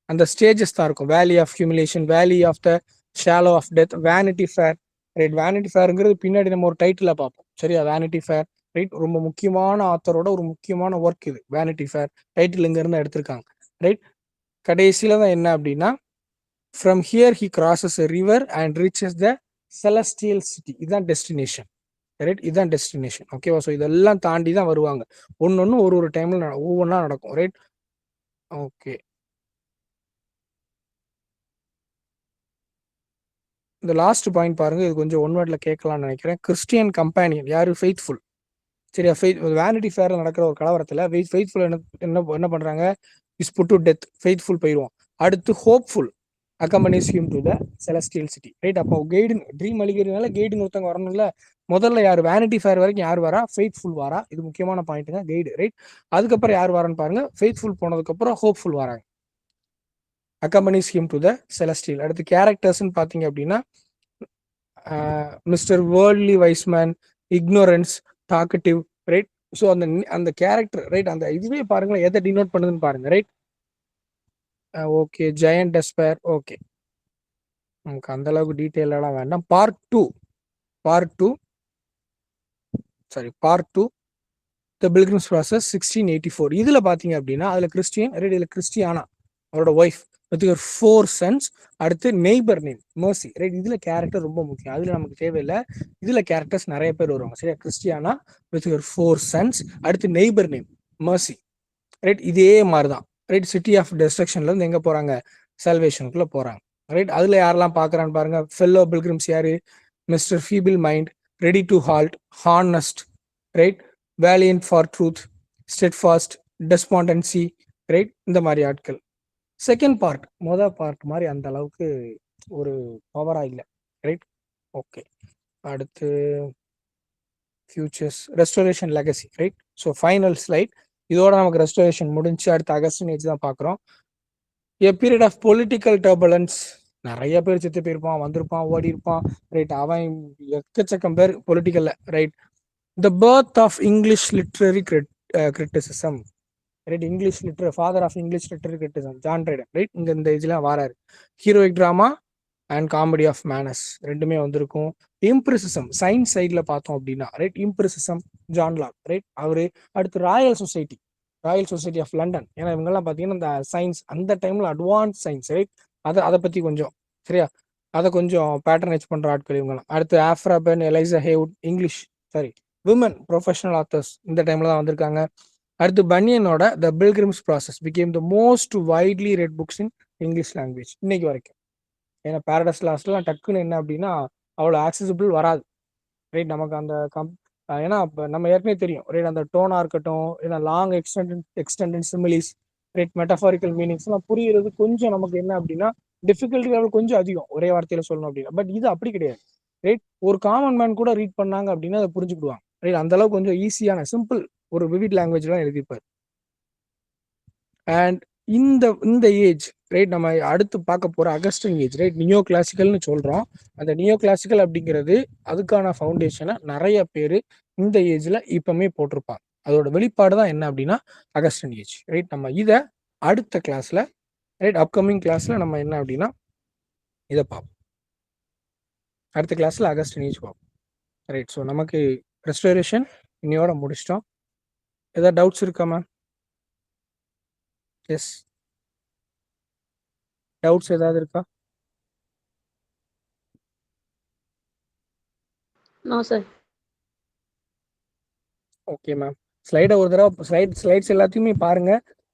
அந்த ஸ்டேஜஸ் தான் இருக்கும். Valley of Humiliation, Valley of the Shadow of Death, Vanity Fair right. Vanity ஃபேருங்கிறது பின்னாடி நம்ம ஒரு டைட்டில் பார்ப்போம் சரியா. Vanity Fair, right. ரொம்ப முக்கியமான ஆத்தரோட ஒரு முக்கியமான ஒர்க் இது. வேனிட்டி ஃபேர் டைட்டில் இங்க இருந்து எடுத்திருக்காங்க. ரைட். கடைசியில தான் என்ன அப்படின்னா, from here he crosses a river and reaches the Celestial City. இதுதான் டெஸ்டினேஷன். ரைட். இதுதான் டெஸ்டினேஷன். ஓகேவா? ஸோ இதெல்லாம் தாண்டி தான் வருவாங்க. ஒன்னொன்னு ஒரு டைம்ல ஒவ்வொன்றா நடக்கும். ரைட். ஓகே. இந்த லாஸ்ட் பாயிண்ட் பாருங்க. இது கொஞ்சம் ஒன் வேர்ட்ல கேட்கலாம்னு நினைக்கிறேன். கிறிஸ்டியன் கம்பேனியன் யாரு? ஃபெய்த்ஃபுல். சரியா? வேனிட்டி ஃபேர்ல நடக்கிற ஒரு கலவரத்துல ஃபெய்த்ஃபுல் என்ன பண்றாங்க? Is put to death. Faithful போயிடுவோம். அடுத்து Hopeful accompanies him to the Celestial city. Right. அப்போ கைடு ட்ரீம் அழிக்கிறதுனால கைடுன்னு ஒருத்தவங்க வரணும்ல. முதல்ல யார்? வேனிட்டி ஃபேர் வரைக்கும் யார் வரா? ஃபெய்த்ஃபுல் வரா. இது முக்கியமான பாயிண்ட்டுங்க. கைடு. ரைட். அதுக்கப்புறம் யார் வரான்னு பாருங்க. ஃபெய்த்ஃபுல் போனதுக்கு அப்புறம் ஹோப்ஃபுல் வராங்க. அக்கம்பனிஸ் ஹிம் டு த செலஸ்டியல். அடுத்து கேரக்டர்ஸ்ன்னு பாத்தீங்க அப்படின்னா, mister worldly Wiseman, ignorance, talkative. Right. So அந்த கேரக்டர். ரைட். அந்த இதுவே பாருங்களேன் எதை டினோட் பண்ணுதுன்னு பாருங்க. Right. Okay. Giant despair. Okay. நமக்கு அந்த அளவுக்கு டீட்டெயிலெல்லாம் வேண்டாம். பார்ட் டூ த பில்கிரிம்ஸ் ப்ராசஸ் 1684. இதுல பாத்தீங்க அப்படின்னா அதுல கிறிஸ்டியன். ரைட். இதுல கிறிஸ்டியானா அவரோட ஒய்ஃப் வித் 4 sons. அடுத்து நெய்பர் நேம் மர்சி. ரைட். இதுல கேரக்டர் ரொம்ப முக்கியம். அதுல நமக்கு தேவையில்லை. இதுல கேரக்டர்ஸ் நிறைய பேர் வருவாங்க. சரியா? Christiana with 4 sons. அடுத்து நெய்பர் நேம் மர்சி. ரைட். இதே மாதிரிதான். ரைட். சிட்டி ஆஃப் டெஸ்ட்ரக்ஷன்ல இருந்து எங்க போறாங்க? சால்வேஷனுக்குள்ள போறாங்க. ரைட். அதுல யாரெல்லாம் பாக்குறான்னு பாருங்க. ஃபெல்லோ பில்கிரிம்ஸ் யாரு? Mister Feeble Mind, Ready to Halt, Honest. Right. Valiant for Truth, Steadfast, Despondency. Right. இந்த மாதிரி ஆட்கள். செகண்ட் பார்ட் பார்ட் மாதிரி அந்த அளவுக்கு ஒரு பவரா இல்லை. ரைட். ஓகே. அடுத்து futures, restoration legacy. Right. So final slide. இதோட நமக்கு ரெஸ்டோரேஷன் முடிஞ்சு அடுத்து அகஸ்டின் ஏஜ் தான் பார்க்குறோம். A period of political turbulence. நிறைய பேர் செத்து போயிருப்பான், வந்திருப்பான், ஓடி இருப்பான். ரைட். அவன் எக்கச்சக்கம் பேர் பொலிட்டிக்கல்ல. Right. The birth of English literary criticism. Right. English father of English literary criticism John Dryden. Right. இங்க இந்த இதுல வராரு. Heroic drama and comedy of manners ரெண்டுமே வந்திருக்கும். இம்ப்ரிசிசம் சயின்ஸ் சைட்ல பார்த்தோம் அப்படின்னா, right, empiricism John Locke. Right. அவரு. அடுத்து ராயல் சொசைட்டி ஆஃப் லண்டன். ஏன்னா இவங்கெல்லாம் பார்த்தீங்கன்னா இந்த சயின்ஸ் அந்த டைம்ல அட்வான்ஸ் சயின்ஸ். ரைட். அதை பத்தி கொஞ்சம் சரியா அதை கொஞ்சம் பேட்டர்னைஸ் பண்ற ஆட்கள் இவங்கலாம். அடுத்து Aphra Behn, Eliza Haywood, English women professional authors இந்த டைம்ல தான் வந்திருக்காங்க. அடுத்து பன்னியனோட the Pilgrim's Progress became the most widely read books in English language இன்னைக்கு வரைக்கும். ஏன்னா பேரடைஸ் லாஸ்ட்லாம் டக்குன்னு என்ன அப்படின்னா அவ்வளோ ஆக்சசிபிள் வராது. ரைட். நமக்கு அந்த ஏன்னா இப்போ நம்ம ஏற்கனவே தெரியும். ரைட். அந்த டோனா இருக்கட்டும், ஏன்னா long extended similes, right, metaphorical மீனிங்ஸ்லாம் புரியுறது கொஞ்சம் நமக்கு என்ன அப்படின்னா டிஃபிகல்ட்டி லெவல் கொஞ்சம் அதிகம் ஒரே வார்த்தையில சொல்லணும் அப்படின்னா. பட் இது அப்படி கிடையாது. ரைட். ஒரு காமன் மேன் கூட ரீட் பண்ணாங்க அப்படின்னா அதை புரிஞ்சுக்கிடுவாங்க. ரைட். அந்த அளவுக்கு கொஞ்சம் ஈஸியான சிம்பிள் ஒரு விவிட் லாங்குவேஜ்லாம் எழுதிப்பார். அண்ட் இந்த ஏஜ், ரைட், நம்ம அடுத்து பார்க்க போற அகஸ்டின் ஏஜ், ரைட், நியோ கிளாசிக்கல்னு சொல்றோம். அந்த நியோ கிளாசிக்கல் அப்படிங்கிறது அதுக்கான ஃபவுண்டேஷனை நிறைய பேர் இந்த ஏஜ்ல இப்பவுமே போட்டிருப்பாங்க. அதோட வெளிப்பாடு தான் என்ன அப்படின்னா அகஸ்டின் ஏஜ். ரைட். நம்ம இதை அடுத்த கிளாஸ்ல, ரைட், அப்கமிங் கிளாஸ்ல நம்ம என்ன அப்படின்னா இதை பார்ப்போம். அடுத்த கிளாஸ்ல அகஸ்டின் ஏஜ் பார்ப்போம். ரைட். ஸோ நமக்கு ரெஸ்டோரேஷன் இன்னையோட முடிச்சிட்டோம். ஏதாவது டவுட்ஸ் இருக்கா மேம்? எஸ், டவுட்ஸ் ஏதாவது இருக்கா? No sir. Okay ma'am. ஸ்லைடை ஒரு தடவை ஸ்லைட்ஸ் எல்லாத்தையுமே பாருங்க,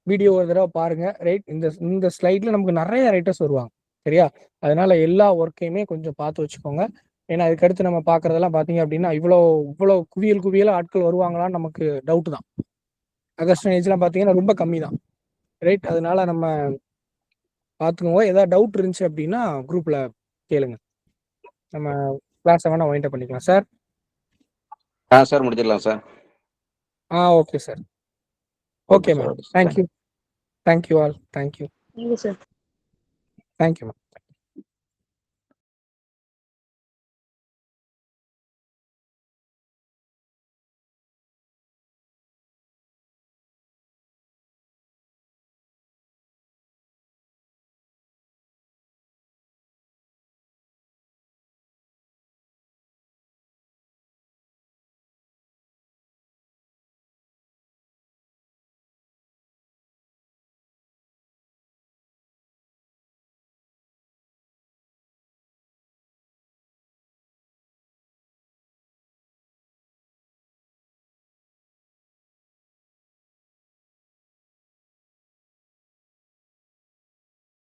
வீடியோ ஒரு தடவை பாருங்க. ரைட். இந்த ஸ்லைட்ல நமக்கு நிறைய ரைட்டர்ஸ் வருவாங்க. சரியா? அதனால எல்லா ஒர்க்கையுமே கொஞ்சம் பார்த்து வச்சுக்கோங்க. ஏன்னா அதுக்கடுத்து நம்ம பார்க்கறதெல்லாம் பார்த்தீங்க அப்படின்னா இவ்வளோ குவியல் ஆட்கள் வருவாங்களான்னு நமக்கு டவுட் தான். அகஸ்டின் ஏஜ்லாம் பார்த்தீங்கன்னா ரொம்ப கம்மி தான். ரைட். அதனால நம்ம பார்த்துக்கோங்க. ஏதாவது டவுட் இருந்துச்சு அப்படின்னா குரூப்ல கேளுங்க. நம்ம கிளாஸை வேணா வைண்ட் அப் பண்ணிக்கலாம் சார். சார் முடிச்சிடலாம் sir. Okay sir. Okay ma'am. Thank you all. Thank you. Thank you sir. Thank you ma'am.